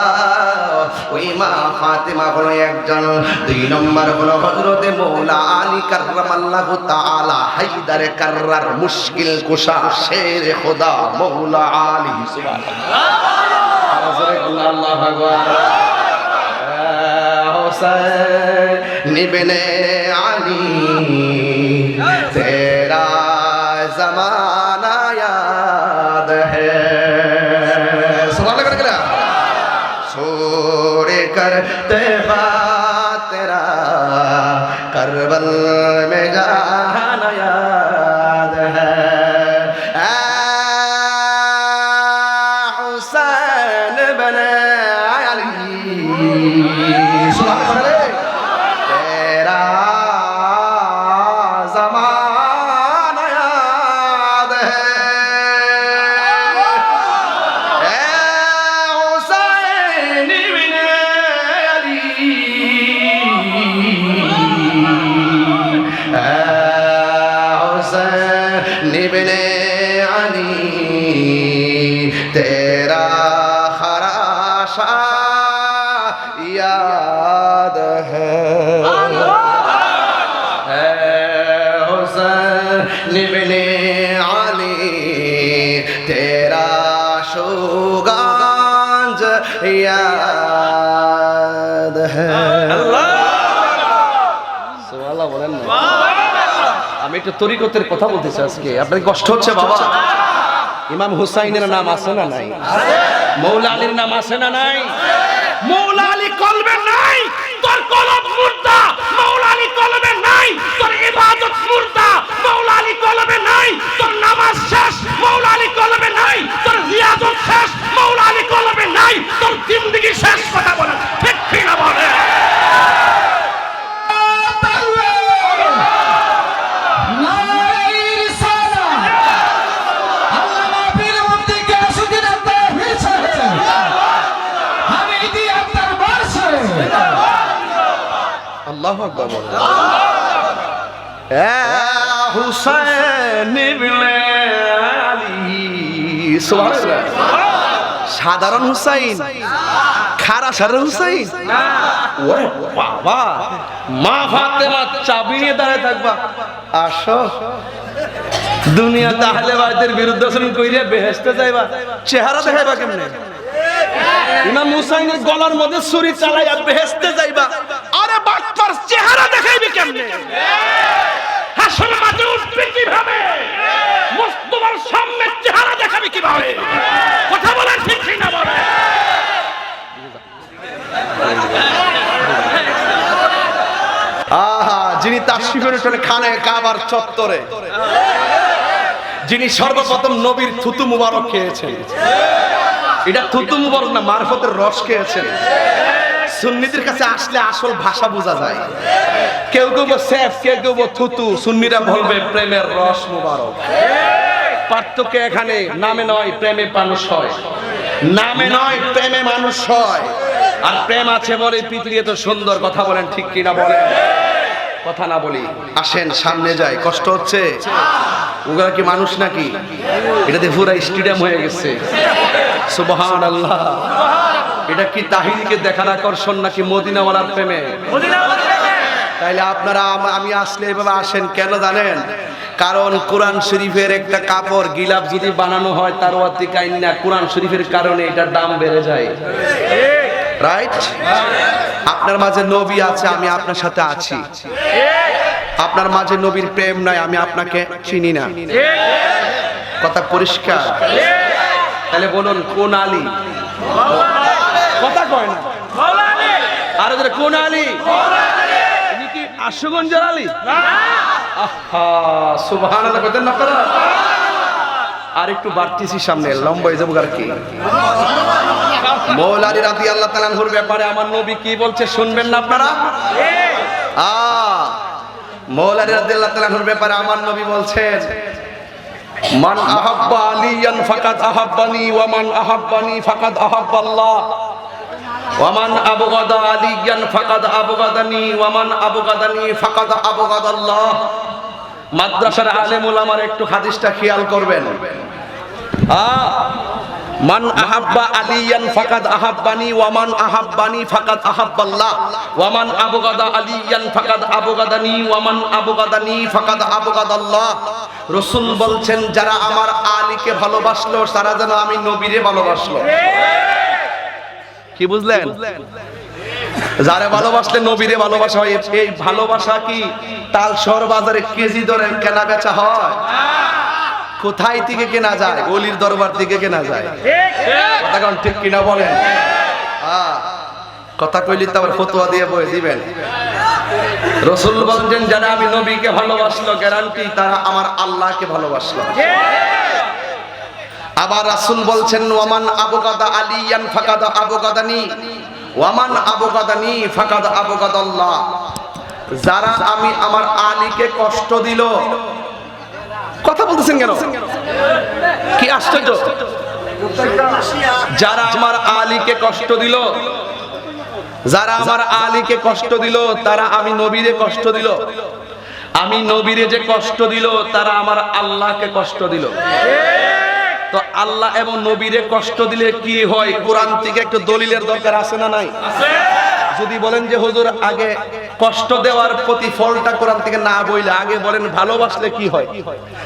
ওই মা ফাতেমা হলো একজন, 2 নম্বর হলো হযরতে মৌলা আলী কাররামাল্লাহু তাআলা হায়দারে কাররার মুশকিল কুশা শের খোদা মৌলা আলী সুবহানাল্লাহ। আল্লাহু আকবার। हुसैन इब्ने अली तेरा ज़माना याद है, सुभान अल्लाह, छोड़ करते तेरा करबल में जाना याद है, हुसैन इब्ने अली तेरा ज़माना याद है, हुसैन इब्ने अली हुसैन इब्ने अली तेरा खराशा याद है, हुसैन इब्ने अली तेरा शुगांज याद है। সুবহানাল্লাহ বলেন না। আমি একটু তরিকতের কথা বলতেছি আজকে, আপনার কষ্ট হচ্ছে বাবা? ইমাম হুসাইনের নাম আছে না নাই? মৌলা আলীর নাম আছে না নাই? মৌলা আলী কলবে নাই, তোর কলব মুর্দা। মৌলা আলী কলবে নাই, তোর ইবাদত মুর্দা। মৌলা আলী কলবে নাই, তোর নামাজ শেষ। মৌলা আলী কলবে নাই, তোর রিয়াজত শেষ। মৌলা আলী কলবে নাই, তোর জিন্দেগি শেষ। কথা বলেন ঠিক কি না বলেন? আল্লাহু আকবার। হুসাইন ইবনে আলী, সুবহানাল্লাহ। সাধারণ হুসাইন, খারা সারা হুসাইন? ওরে বাবা, মা ফাতেমা চাবি নিয়ে দাঁড়ায় থাকবা, আসো দুনিয়াতে আহলে বাইতের বিরুদ্ধে আচরণ কইরা বেহেশতে যাইবা, চেহারা দেখাইবা কেমনে? ইমাম হুসাইনের গলার মধ্যে ছুরি চালাইয়া বেহেশতে যাইবা, আরে বাটপার চেহারা দেখাইবি কেমনে? হাসর মাঠে উঠবে কিভাবে? মুস্তাফার সামনে চেহারা দেখাবি কিভাবে? কথা বলেন ঠিক কি না বলেন? আহা, যিনি তাশরিফের উঠে খানে কাবার চত্বরে, যিনি সর্বপ্রথম নবীর থুতু মুবারক খেয়েছেন, এটা থুতু মুবারক না, মারফতের রস খেয়েছেন। সুন্নিদের কাছে আসলে আসল ভাষা বোঝা যায়। কেউ কেউ সেফ, কেউ কেউ থুতু, সুন্নিরা বলবে প্রেমের রস মুবারক। পার্থক্য এখানে, নামে নয় প্রেমে মানুষ হয়, নামে নয় প্রেমে মানুষ হয়। আর প্রেম আছে বলে পৃথিবী এত সুন্দর। কথা বলেন ঠিক কিনা বলেন? কথা না বলি, আসেন সামনে যাই। কষ্ট হচ্ছে? ওগুলা কি মানুষ নাকি? এটাতে পুরা স্টেডিয়াম হয়ে গেছে। সুবহানাল্লাহ। এটা কি তাহিরিকে দেখার আকর্ষণ নাকি মদিনাওয়ালার প্রেমে? তাইলে আপনারা আমি আসলে এভাবে আসেন কেন জানেন? কারণ কোরআন শরীফের একটা কাপড় গিলাফ যদি বানানো হয় তার ওয়াতি কাইন্না, কোরআন শরীফের কারণে এটার দাম বেড়ে যায়। রাইট? আপনার মাঝে নবী আছে, আমি আপনার সাথে আছি। আপনার মাঝে নবীর প্রেম নাই, আমি আপনাকে চিনি না। কথা পরিষ্কার? তাহলে বলুন কোন আলী? কথা কয় না। আরে কোন আলী? ইনি কি আশুগঞ্জের আলী? আহা, সুবহানাল্লাহ বলেন না আপনারা? আর একটু বাড়তিছি সামনে, লম্বা হয়ে যাবো আর কি। মৌলা আলী রাদিয়াল্লাহু তাআলা আনহুর ব্যাপারে আমার নবী কি বলছে শুনবেন না আপনারা? মৌলা আলী রাদিয়াল্লাহু তাআলা আনহুর ব্যাপারে আমার নবী বলছেন, মান আহাব্বা আলিয়ান ফাকাদ আহাব্বানি ওয়া মান আহাব্বানি ফাকাদ আহাব্বাল্লাহ ওয়া মান আবগাদা আলিয়ান ফাকাদ আবগাদানি ওয়া মান আবগাদানি ফাকাদ আবগাদাল্লাহ। মাদ্রাসার আলেম ওলামার একটু হাদিসটা খেয়াল করবেন। মান আহাব্বা আলিয়ান ফাকাদ আহাব্বানি ওয়া মান আহাব্বানি ফাকাদ আহাব্বাল্লাহ ওয়া মান আবগাদা আলিয়ান ফাকাদ আবগাদানি ওয়া মান আবগাদানি ফাকাদ আবগাদাল্লাহ। রাসূল বলছেন যারা আমার আলীকে ভালোবাসলো তারা যেন আমি নবীরে ভালোবাসলো। কি বুঝলেন? যারা ভালোবাসলে নবীরে ভালোবাসা হয়। এই ভালোবাসা কি তালশহর বাজারে কেজি দরে কেনা বেচা হয়? কোথায় থেকে কেনা যায়? অলির দরবার থেকে কেনা যায়। কথা কোন ঠিক কিনা বলেন? কথা কইলি তো আবার ফতোয়া দিয়ে বই দিবেন। রাসূল বলেন যারা আমি নবীকে ভালোবাসলো গ্যারান্টি তারা আমার আল্লাহকে ভালোবাসলো। আবার রাসূল বলছেন ওয়ামান আবগাদা আলিয়ান ফাকাদ আবগাদানি ওয়ামান আবগাদানি ফাকাদ আবগাদাল্লাহ। যারা আমি আমার আলীকে কষ্ট দিল, কথা বলতেছেন কেন? কি আশ্চর্য! যারা আমার আলীকে কষ্ট দিল, যারা আমার আলীকে কষ্ট দিল তারা আমি নবীরে কষ্ট দিল। আমি নবীরে যে কষ্ট দিল তারা আমার আল্লাহকে কষ্ট দিল। তো আল্লাহ এবং নবীরে কষ্ট দিলে কি হয়? কোরআন থেকে একটু দলিলের দরকার আছে না নাই? যদি বলেন যে হুজুর আগে কষ্ট দেওয়ার প্রতিফলটা কোরআন থেকে না বইলে আগে বলেন ভালোবাসলে কি হয়,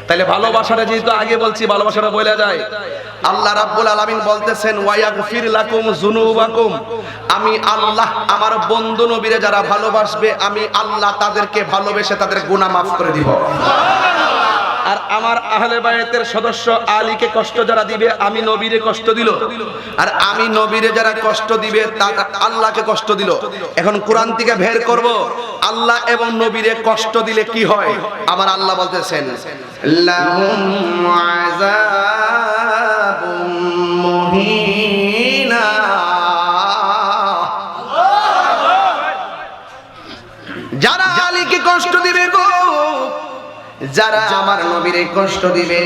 তাহলে ভালোবাসাটা যেহেতু আগে বলছি ভালোবাসাটা বলা যায়। আল্লাহ রাব্বুল আলামিন বলতেছেন ওয়ায়াগফির লাকুম যুনুবাকুম, আমি আল্লাহ আমার বন্ধু নবীরে যারা ভালোবাসবে আমি আল্লাহ তাদেরকে ভালোবেসে তাদের গুনাহ মাফ করে দিব। আর আমার আহলে বায়াতের সদস্য আলীকে কষ্ট যারা দিবে আমি নবীরে কষ্ট দিল, আর আমি নবীরে যারা কষ্ট দিবে তারা আল্লাহকে কষ্ট দিল। এখন কোরআন থেকে বের করব আল্লাহ এবং নবীরে কষ্ট দিলে কি হয়। আমার আল্লাহ বলতেছেন লাহুম আযাবুম মুহিনা, যারা আলীকে কষ্ট দিবে গো, যারা আমার নবীরে কষ্ট দিবে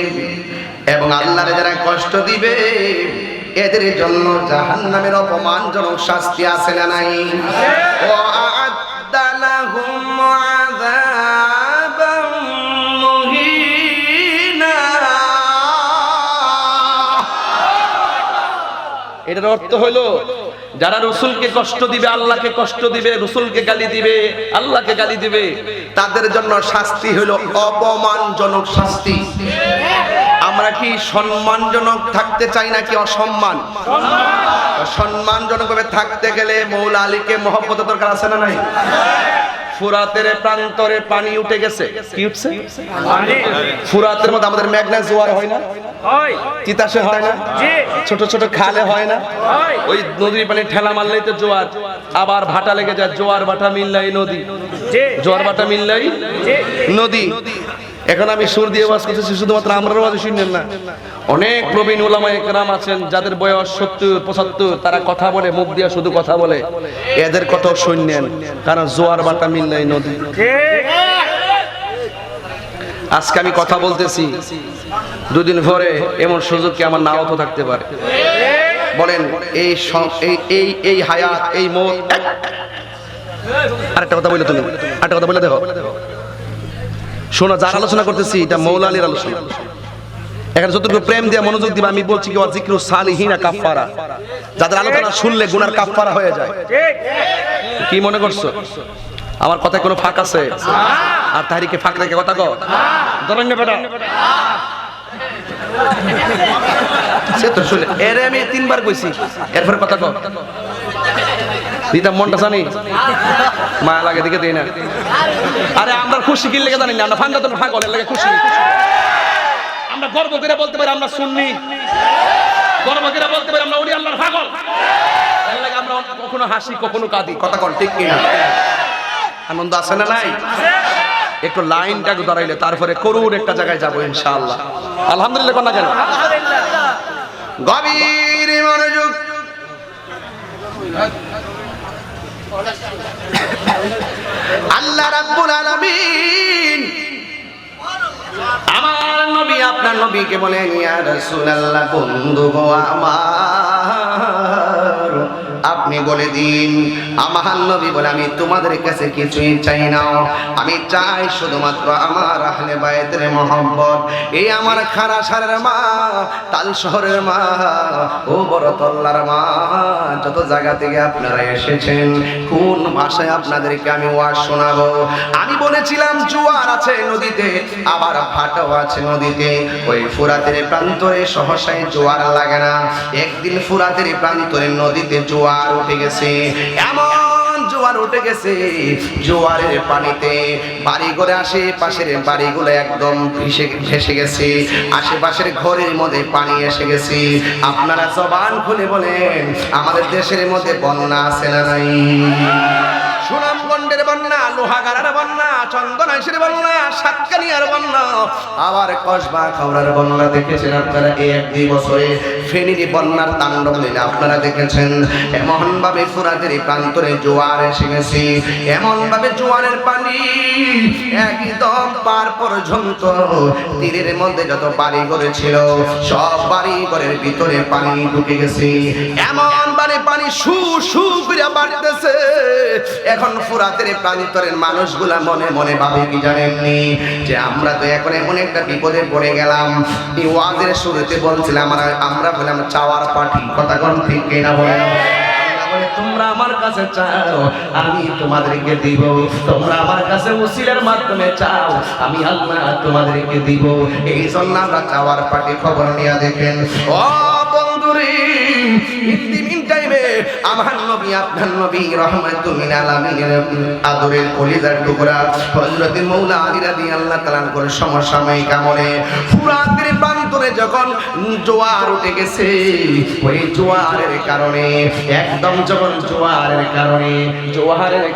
এবং আল্লাহরে যারা কষ্ট দিবে এদের জন্য জাহান্নামের অপমানজনক শাস্তি আছে না নাই? ওয়া আ'আদ্দা লাহুম আযাবাম মুহিনা। এটার অর্থ হলো যারা রাসূলকে কষ্ট দিবে, আল্লাহকে কষ্ট দিবে, রাসূলকে গালি দিবে, আল্লাহকে গালি দিবে, তাদের জন্য শাস্তি হলো অপমানজনক শাস্তি। আমরা কি সম্মানজনক থাকতে চাই নাকি অসম্মান? সম্মানজনক ভাবে থাকতে গেলে মৌলা আলীকে মহব্বতের দরকার আছে না নাই? ফুরাতের প্রান্তরে পানি উঠে গেছে। কি উঠছে? ফুরাতের মধ্যে আমাদের মেঘনা জোয়ার হয় না? হয়। তিতাসে হয় না? জি। ছোট ছোট খালে হয় না? হয়। ওই নদীর পানি ঠেলা মারলেই তো জোয়ার, আবার ভাটা লেগে যায়, জোয়ার ভাটা মিললাই নদী। জি। জোয়ার ভাটা মিললাই নদী। এখন আমি সুর দিয়ে ওয়াজ করতেছি, শুধুমাত্র আমরা ওয়াজ শুনলেন না, অনেক প্রবীণ উলামায়ে কেরাম আছেন যাদের বয়স 70-75, তারা কথা বলে, মুখ দিয়ে শুধু কথা বলে, এদের কথা শুনলেন, কারণ জোয়ার ভাটা মিললাই নদী। আজকে আমি কথা বলতেছি, দুদিন পরে এমন সুযোগ কি আমার নাও তো থাকতে পারে। বলেন এই এই হায়াত, এই মৌত। আরেকটা কথা বলে, তুমি আরেকটা কথা বলে দেখো। শোনো, যার আলোচনা করতেছি এটা মৌলা আলীর আলোচনা। এখানে যতটুকু প্রেম দিয়ে মনোযোগ দিবা, আমি বলছি কি ওয়া যিকরু সালিহিনা কাফারা, যাদের আলোচনা শুনলে গুনার কাফারা হয়ে যায়। কি মনে করছো আমার কথায় কোনো ফাঁক আছে? আর তাহরিকে ফাঁক রেখে কথা কও, ধরেন না বেটা। সে তো শুনে এরে আমি 3 বার কইছি, এরপর কথা কও। দিতাম মনটা জানি মায়া লাগে দিকে দেই না। আরে আমরা খুশি কি লেগে জানি না, আমরা ফান্দা তো পাগল লাগে খুশি। আমরা গর্ব করে বলতে পারি আমরা সুন্নি, গর্ব করে বলতে পারি আমরা ওলি আল্লাহর পাগল। এর লাগে আমরা কখনো হাসি কখনো কাঁদি। কথা কোন ঠিক কি না? আনন্দ আছে না নাই? একটু লাইনটাকে ধরাইলে তারপরে করুন একটা জায়গায় যাবো ইনশাআল্লাহ। আলহামদুলিল্লাহ কোন না কেন? আলহামদুলিল্লাহ। গভীর মনোযোগ। আল্লাহ রাব্বুল আলামিন আমার নবী আপনার নবীকে বলেন ইয়া রাসূলুল্লাহ, বন্ধু গো আমার, আপনি আপনি বলে দিন। আমার নবী বলে আমি তোমাদের কাছে কিছুই চাই না, আমি চাই শুধুমাত্র আমার আহলে বায়তের মহব্বত। এই আমার খারাসারের মা, তাল শহরের মা, ও বড় তল্লার মা, যত জায়গা থেকে আপনারা এসেছেন, কোন ভাষায় আপনাদেরকে আমি ওয়াজ শোনাবো? আমি বলেছিলাম জোয়ার আছে নদীতে, আবার ভাটাও আছে নদীতে। ওই ফুরাতের প্রান্তরে সহসায় জোয়ার লাগে না। একদিন ফুরাতের প্রান্তরে নদীতে জোয়ার উঠে গেছে, এমন জোয়ার উঠে গেছে, জোয়ারের পানিতে বাড়িঘরে আশেপাশের বাড়িগুলো একদম ভেসে গেছে, আশেপাশের ঘরের মধ্যে পানি এসে গেছে। আপনারা জবান খুলে বলেন, আমাদের দেশের মধ্যে বন্যা আছে না নাই? সুনামগঞ্জের বন্যা, লোহাগাড়ার বন্যা, চন্দনাইশের বন্যা, সাতকানিয়ার বন্যা, আবার কসবা খাওড়ার বন্যা দেখেছেন আপনারা এই 1-2 বছরে। ফেনীর বন্যার তাণ্ডব লীলা আপনারা দেখেছেন। এমন ভাবে ফুরাতের প্রান্তরে জোয়ার এসে গেছে, এমন ভাবে জোয়ারের পানি একদম পার পর্যন্ত তীরের মধ্যে যত বাড়ি ঘর ছিল সব বাড়ি ঘরের ভিতরে পানি ঢুকে গেছে। এমন ভাবে পানি শু শু করে বাড়তেছে। এখন ফুরাতের প্রান্তরের মানুষগুলা মনে মনে ভাবে কি জানেননি, যে আমরা তো এখন এমন একটা বিপদে পড়ে গেলাম। এই ওয়াজের শুরুতে বলছিলাম আমরা বললাম চাওয়ার পার্টি, কথা কোন ঠিক কিনা বলেন? তোমরা আমার কাছে চাও, আমি তোমাদেরকে দিব। তোমরা আমার কাছে ওসিলার মাধ্যমে চাও, আমি আল্লাহ তোমাদেরকে দিব। এই জন্য আমরা চাওয়ার পার্টি খবর নিয়ে দেখেন। ও বন্ধুরে, আমার নবী আপনার নবী রহমাতুল লিল আলামিনের আদরের কলিজার টুকরা হযরত মাওলা আলী রাদিয়াল্লাহু তাআলা কোন সমসাময়িক আমলে ফুরাতের প্রান্তরে যখন জোয়ার উঠে গেছে, ওই জোয়ারের কারণে একদম যখন জোয়ারের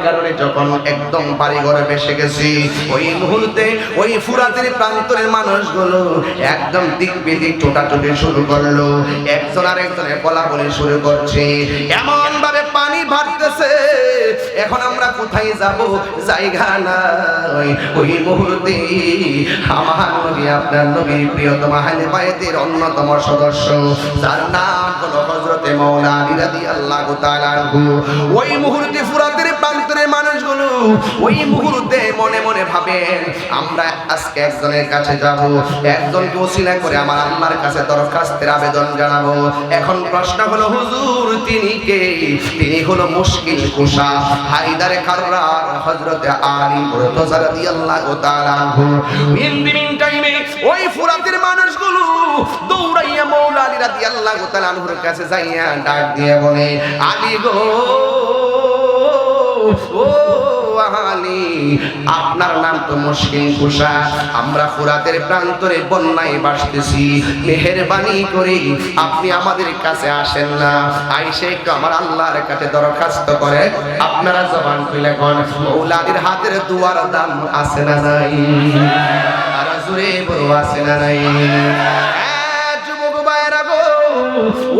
কারণে যখন একদম বাড়িঘর ভেসে গেছে, ওই মুহূর্তে ওই ফুরাতের প্রান্তরের মানুষগুলো একদম দিক বিদিক ছোটাছুটি শুরু করলো, একজন আরেকজনের বলাবলি শুরু করছে। এমন ভাবে পানি ভাসতেছে, এখন আমরা কোথায় যাব? জায়গা নাই। ওই মুহূর্তে আমার নবী আপনার নবীর প্রিয়তম আহলে বায়তের অন্যতম সদস্য, যার নাম হলো হযরত মাওলা আলী রাদিয়াল্লাহু তাআলা আনহু, ওই মুহূর্তে ফুরাতের প্রান্তরের মানুষগুলো ওই মুহূর্তে মনে মনে ভাবেন, আমরা আজকে একজনের কাছে যাব, একজনকে ওসিলা করে আমার আল্লাহর কাছে দরখাস্তের আবেদন জানাবো। এখন প্রশ্ন হলো, হুজুর তিনি কে? তিনি হলো মুশকিল কুশা হায়দারে কাররার হযরত আলী মুর্তজা রাদিয়াল্লাহু তাআলা আনহু। ইন টাইমে ওই ফুরাতের মানুষগুলো দৌড়াইয়া মাওলা আলী রাদিয়াল্লাহু তাআলা আনহুর কাছে যাইয়া ডাক দিয়ে বলে, আলী গো, ও আলী, আপনার নাম তো মুশকিল কুশা, আমরা ফুরাতের প্রান্তরে বন্যায় ভাসতেছি, মেহেরবানি করে আপনি আমাদের কাছে আসেন না, আইসে একটু আমার আল্লাহর কাছে দরখাস্ত করে। আপনারা জবান খুলে কোন মাওলা আলীর হাতের দুয়ার দাম আছে না নাই? আর জোরে বড় আছে না নাই? যুবক ভাইরা গো,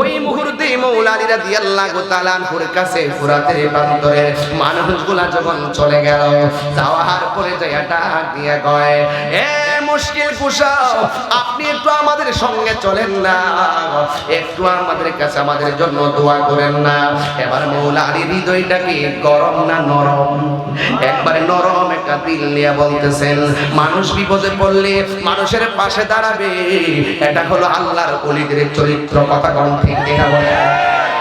ওই মুহূর্তে মাওলা আলী রাদিয়াল্লাহু তাআলা আনহুর কাছে ফুরাতের প্রান্তরে মানুষগুলা যখন চলে গেল, যাওয়ার পরে যায় ডাক দিয়ে কয়, এ মুশকিল কুশা, আপনি একটু আমাদের সঙ্গে চলেন না, একটু আমাদের কাছে আমাদের জন্য দোয়া করেন না। এবার মাওলা আলীর হৃদয়টা কি গরম না নরম? একবারে নরম একটা দিল নিয়ে বলতেছেন, মানুষ বিপদে পড়লে মানুষের পাশে দাঁড়াবে, এটা হলো আল্লাহর ওলিদের চরিত্র, কথা কোন ঠিক কিনা বলেন?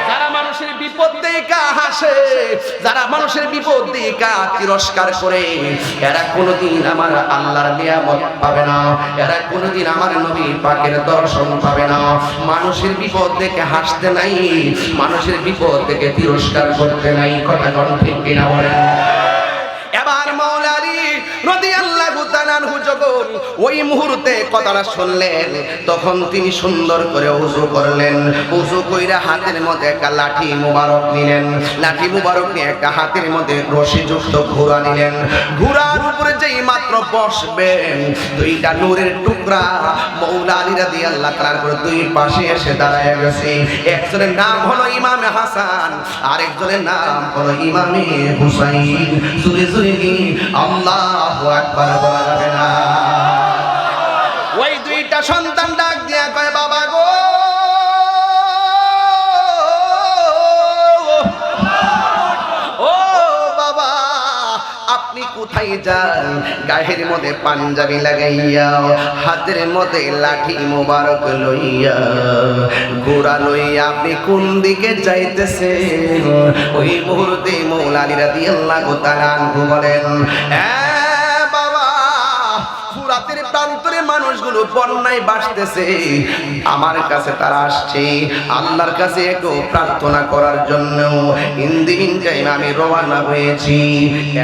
যারা মানুষের বিপদ দেখে হাসে, যারা মানুষের বিপদ দেখে তিরস্কার করে, এরা কোনোদিন আমার আল্লাহর নিয়ামত পাবে না, এরা কোনোদিন আমার নবী পাকের দর্শন পাবে না। মানুষের বিপদ দেখে হাসতে নাই, মানুষের বিপদ দেখে তিরস্কার করতে নাই, কথা কোন ঠিক কিনা বলেন? এবার মাওলা আলী রাদিয়াল্লাহু তাআলা আনহু যখন ওই মুহূর্তে কথাটা শুনলেন, তখন তিনি সুন্দর করে ওযু করলেন। ওযু কইরা হাতের মধ্যে একটা লাঠি মুবারক নিলেন, লাঠি মুবারক নিয়ে একটা হাতের মধ্যে রশিযুক্ত ঘোড়া নিলেন। ঘোড়ার উপরে যেই মাত্র বসবেন, দুইটা নূরের টুকরা মাওলা আলী রাদিয়াল্লাহু তাআলার করে দুই পাশে এসে দাঁড়ায় গেছে। একজনের নাম হলো ইমামে হাসান, আরেকজনের নাম হলো ইমামে হুসাইন। জুরে জুরে আল্লাহু আকবার বলা যাবে না। ওই দুইটা সন্তান ডাক দিয়া কয়, বাবা গো, ভাইজান গায়ের মধ্যে পাঞ্জাবি লাগাইয়া হাতের মধ্যে লাঠি মোবারক লইয়া ঘোড়া লইয়া আপনি কোন দিকে যাইতেছেন? ওই মুহূর্তে মৌলা আলী রাদিয়াল্লাহু তাআলা আনহু বলেন, ফুরাতের প্রান্তরে মানুষগুলো বন্যায় ভাসতেছে, আমার কাছে তারা আসছে আল্লাহর কাছে একটু প্রার্থনা করার জন্য। ইন্দিন টাইম আমি রওনা হয়েছি।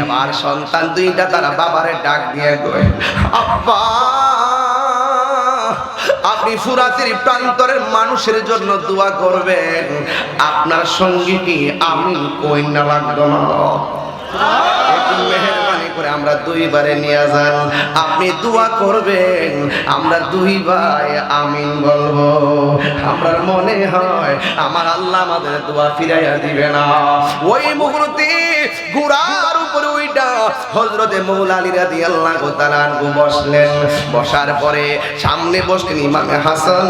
এবার সন্তান দুইটা তারা বাবারে ডাক দিয়ে কয়, আব্বা আপনি ফুরাতের প্রান্তরের মানুষের জন্য দোয়া করবেন, আপনার সঙ্গে কি আমি কই না লাগলো না? মেহেরবানি করে আমরা দুইবারে নিয়ে যান, আপনি দোয়া করবেন, আমরা দুই ভাই আমিন বলবো। আমার মনে হয় আমার আল্লাহ আমাদের দোয়া ফিরাইয়া দিবে না। ওই মুহূর্তে ঘোড়ার উপরে ওইটা হযরতে মৌলা আলী রাদিয়াল্লাহু তাআলা আনহু বসলেন। বসার পরে সামনে বসলেন ইমামে হাসান,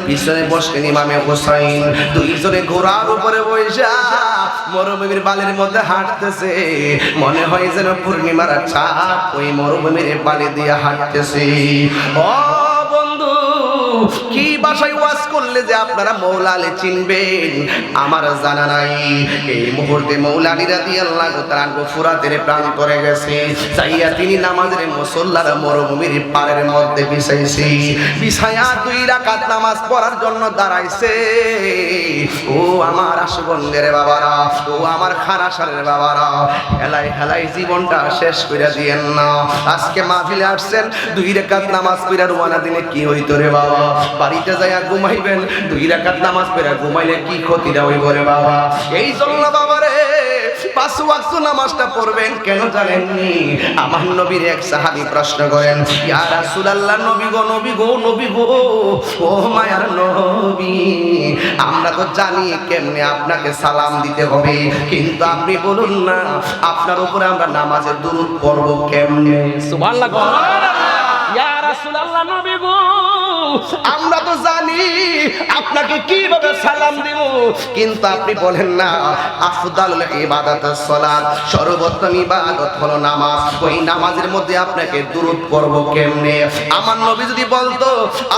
পিছনে বসলেন ইমামে হুসাইন। দুইজনে ঘোড়ার উপরে বসা মরুভূমির বালির মধ্যে হাঁটতেছে, মনে হয় যেন পূর্ণিমার চাঁদ ওই মরুভূমির বালি দিয়ে হাঁটতেছে। ও বন্ধু, কি ভাষায় ওয়াজ করলে যে আপনারা মৌলা আলী চিনবেন আমার জানা নাই। এই মুহূর্তে মৌলা আলী রাদিয়াল্লাহু তাআলা আনহু ফুরাতের প্রান্তরে গেছে, যাইয়া তিনি নামাজের মুসল্লার মরুভূমির পাড়ের মধ্যে বিছাইছে। বিছায়া 2 রাকাত নামাজ পড়ার জন্য দাঁড়াইছে। ও আমার আশুগঞ্জের বাবারা, ও আমার খানাসারের বাবারা, হেলাই হেলাই জীবনটা শেষ করে দিয়েন না। আজকে মাহফিলে আসছেন, 2 রাকাত নামাজ পড়া রওনা দিলে কি হইতো রে বাবা? বাড়িতে যাইয়া ঘুমাইবেন, 2 রাকাত নামাজ পড়া ঘুমাইলে কি ক্ষতিটা হইব রে বাবা? এই জন্য বাবারে 5 ওয়াক্ত নামাজটা পড়বেন। কেন জানেননি? আমার নবীর এক সাহাবী প্রশ্ন করেন, ইয়া রাসূলুল্লাহ, নবী গো নবী গো নবী গো, ও মায়ার নবী, আমরা তো জানি কেমনে আপনাকে সালাম দিতে হবে, কিন্তু আপনি বলুন না আপনার উপরে আমরা নামাজে দুরূদ পড়ব কেমনে? সুবহানাল্লাহ। ইয়া রাসূলুল্লাহ, নবী গো, আমরা তো জানি আপনাকে কিভাবে সালাম দিব, কিন্তু আপনি বলেন না আফদালুল ইবাদাতুস সালাত, সর্বোত্তম ইবাদত হলো নামাজ, ওই নামাজের মধ্যে আপনাকে দুরূদ পড়ব কেমনে? আমার নবী যদি বলতো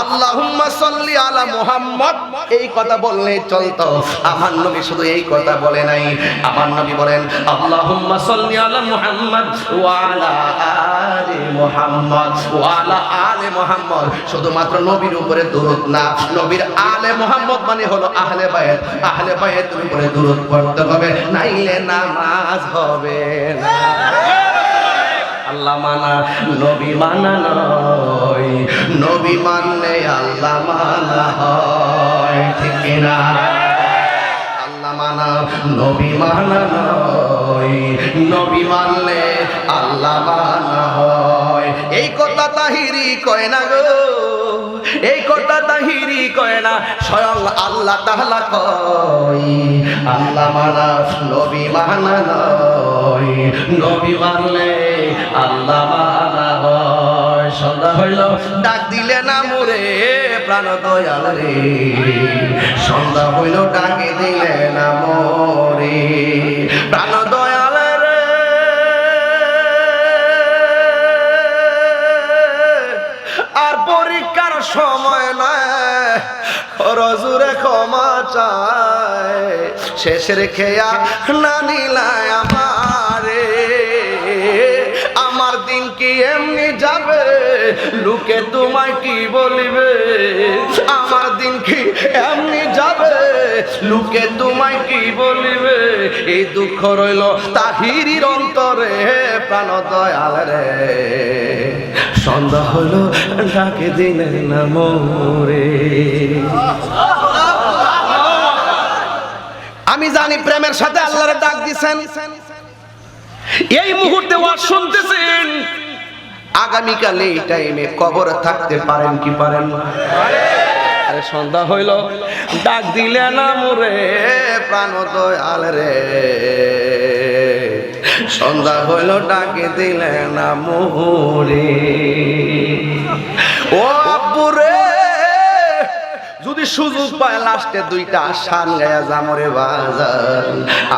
আল্লাহুম্মা সাল্লি আলা মুহাম্মদ, এই কথা বললে চলতো। আমার নবী শুধু এই কথা বলে নাই, আমার নবী বলেন আল্লাহুম্মা সাল্লি আলা মুহাম্মদ ওয়া আলা আলি মুহাম্মদ ওয়া আলা আলি মুহাম্মদ। শুধুমাত্র নবীর উপরে দুরূদ না, নবীর আলে মুহাম্মদ মানে হলো আহলে বায়াত, আহলে বায়াতের উপরে দুরূদ পড়তে হবে, নাইলে নামাজ হবে না। আল্লাহ মানা নবী মানা নয়, নবী মানলে আল্লাহ মানা হয়, ঠিক কিনা? আল্লাহ মানা নবী মানা নয়, নবী মানলে আল্লাহ মানা হয়। এই কথা তাহিরি কয় না গো, এই কথা তাহিরি কয় না, স্বয়ং আল্লাহ তাআলা কয়, আল্লাহ মানা নবী মানা নয়, নবী মানলে আল্লাহ মানা হয়। সন্ধ্যা হইল ডাক দিলে না মোরে প্রাণ দয়াল রে, সন্ধ্যা হইল ডাকে দিলে না মোরে প্রাণ দয়াল রে। আর পরীক্ষার সময় নয়, রজুরে ক্ষমা চায়, শেষের খেয়া না নিলায় আমারে, আমার দিন কি এমনি যাবে, লোকে তোমায় কি বলিবে? আমার দিন কি এমনি যাবে, লোকে তোমায় কি বলিবে? এই দুঃখ রইল তাহিরির অন্তরে প্রাণ দয়াল রে, সন্ধ্যা হলো ডাকে দিলে না মোরে। আমি জানি প্রেমের সাথে আল্লাহর ডাক দিছেন, এই মুহূর্তে ওয়াজ শুনতেছেন, আগামীকাল এই টাইমে কবরে থাকতে পারেন কি পারেন না? আরে সন্ধ্যা হইল ডাক দিলে না মোরে প্রাণ দয়াল রে, সন্ধ্যা হইল ডাকে দিলে না মোরে। ও আব্বু রে, যদি সুযোগ পায় লাস্টে দুইটা শান গায়া জামরে বাজার।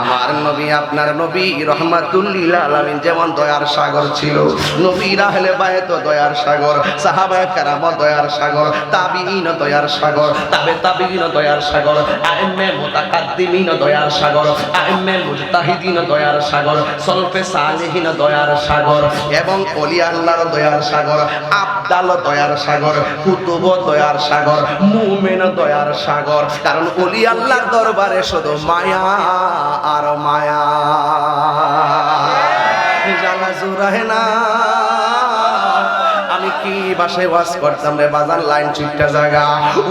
আমার নবী আপনার নবী রহমাতুল লিল আলামিন যেমন দয়ার সাগর ছিল, নবীর আহলে বায়ত দয়ার সাগর, সাহাবায়ে কেরাম দয়ার সাগর, তাবিঈন দয়ার সাগর, তাবিঈন দয়ার সাগর, আইম্মে মুতাকাদ্দিমিন দয়ার সাগর, আইম্মে মুজতাহিদিন দয়ার সাগর, সলফে সালেহিন দয়ার সাগর এবং ওলিয়া আল্লাহর দয়ার সাগর, আবদাল দয়ার সাগর, কুতুব দয়ার সাগর, মুমিন দয়ার সাগর। কারণ ওলিয়া আল্লাহর দরবারে শুধু মায়া আর মায়া, জানা জুরাহে না। আমি কি বাসায় ওয়াজ করতাম রে বাজার, লাইন চিটটা জায়গা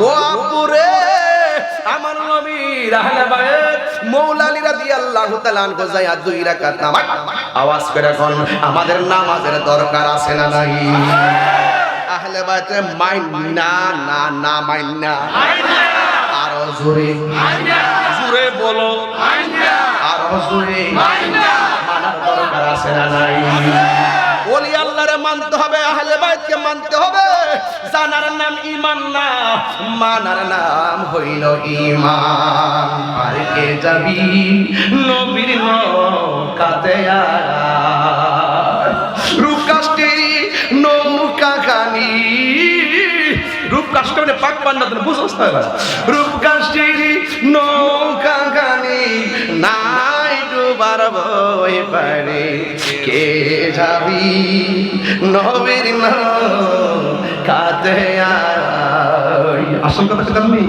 ও আপুরে আমার নবীর আহলে বায়ত মৌলা আলী রাদিয়াল্লাহু তাআলা আনহু যায়া 2 রাকাত নামাজ আওয়াজ করে কোন আমাদের নামাজের দরকার আছে না নাই? আহলে বায়তে মাইন না না না মাইন না, আরো জোরে জোরে বলো, আরো জোরে মানার দরকার আছে না নাই? ওলি আল্লাহরে মানতে হবে, আহলে বাইতকে মানতে হবে। জানার নাম ঈমান না, মানার নাম হইল ঈমান। আর কে যাবি নবীর নৌকাতে রূপকাষ্ঠী নৌকা খানি, রূপকাষ্ঠ মানে পাক পান্না তো বুঝছ না, রূপকাষ্ঠী নৌকা খানি নাই ডুবার বই পারে। কে যাবি নবীর নৌকাতে আসল কথা কি তুমি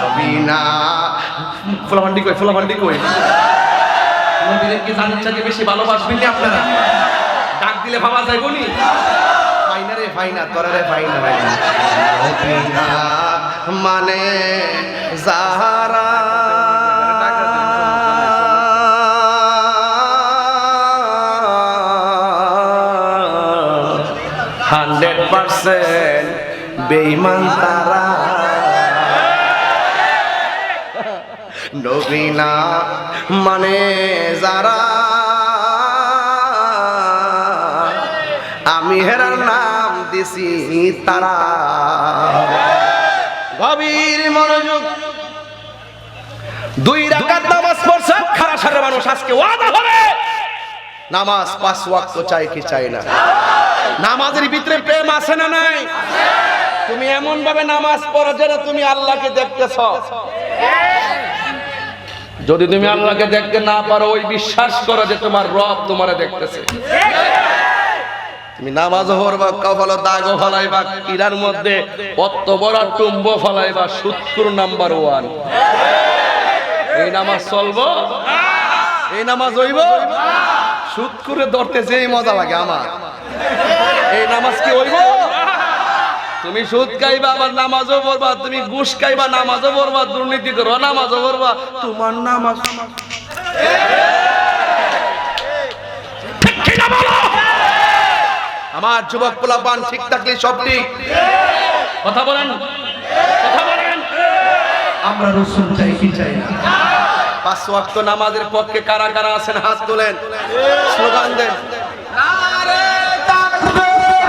নবী না ফুলাভান্ডি কই, ফুলাভান্ডি কই, নবীর কি জানেন চাকে বেশি ভালোবাসবেন না আপনারা? ডাক দিলে ভাবা যায় বলি ফাইনা রে ফাইনা তোরা রে ফাইনা ফাইনা নবী না মানে যারা 100% বেঈমান তারা। নবী না মানে যারা, আমি হেরার নাম দিছি তারা। গভীর মনোযোগ, 2 রাকাত নামাজ পড়ছে খারা সারা মানুষ আজকে ওয়াদা হবে নামাজ 5 ওয়াক্ত চাই কি চাই না? নামাজের ভিতরে প্রেম আছে না নাই? তুমি এমন ভাবে নামাজ পড়ো যেন তুমি আল্লাহকে দেখতেছ। যদি তুমি আল্লাহকে দেখতে না পারো, ওই বিশ্বাস করো যে তোমার রব তোমারে দেখতেছে। তুমি নামাজ পড়বা, কপালে দাগ ফলাইবা, কিরার মধ্যে কত বড় টুম্ব ফলাইবা, সূত্র নাম্বার 1। এই নামাজ চলবো? এই নামাজ হইব? সুদ করে ধরতে যেই মজা লাগে আমার, এই নামাজ কি হইব? তুমি সুদ খাইবা আবার নামাজও পড়বা, তুমি ঘুষ খাইবা নামাজও পড়বা, দুর্নীতি করো নামাজও পড়বা, তোমার নামাজ আমার যুবক পোলাপান ঠিক থাকলে সব ঠিক। কথা বলেন, কথা বলেন। আমরা রাসূল চাই কি চাই না? 5 ওয়াক্ত নামাজের পক্ষে কারা কারা আছেন হাত তোলেন, স্লোগান দেন। নারে তাকবীর,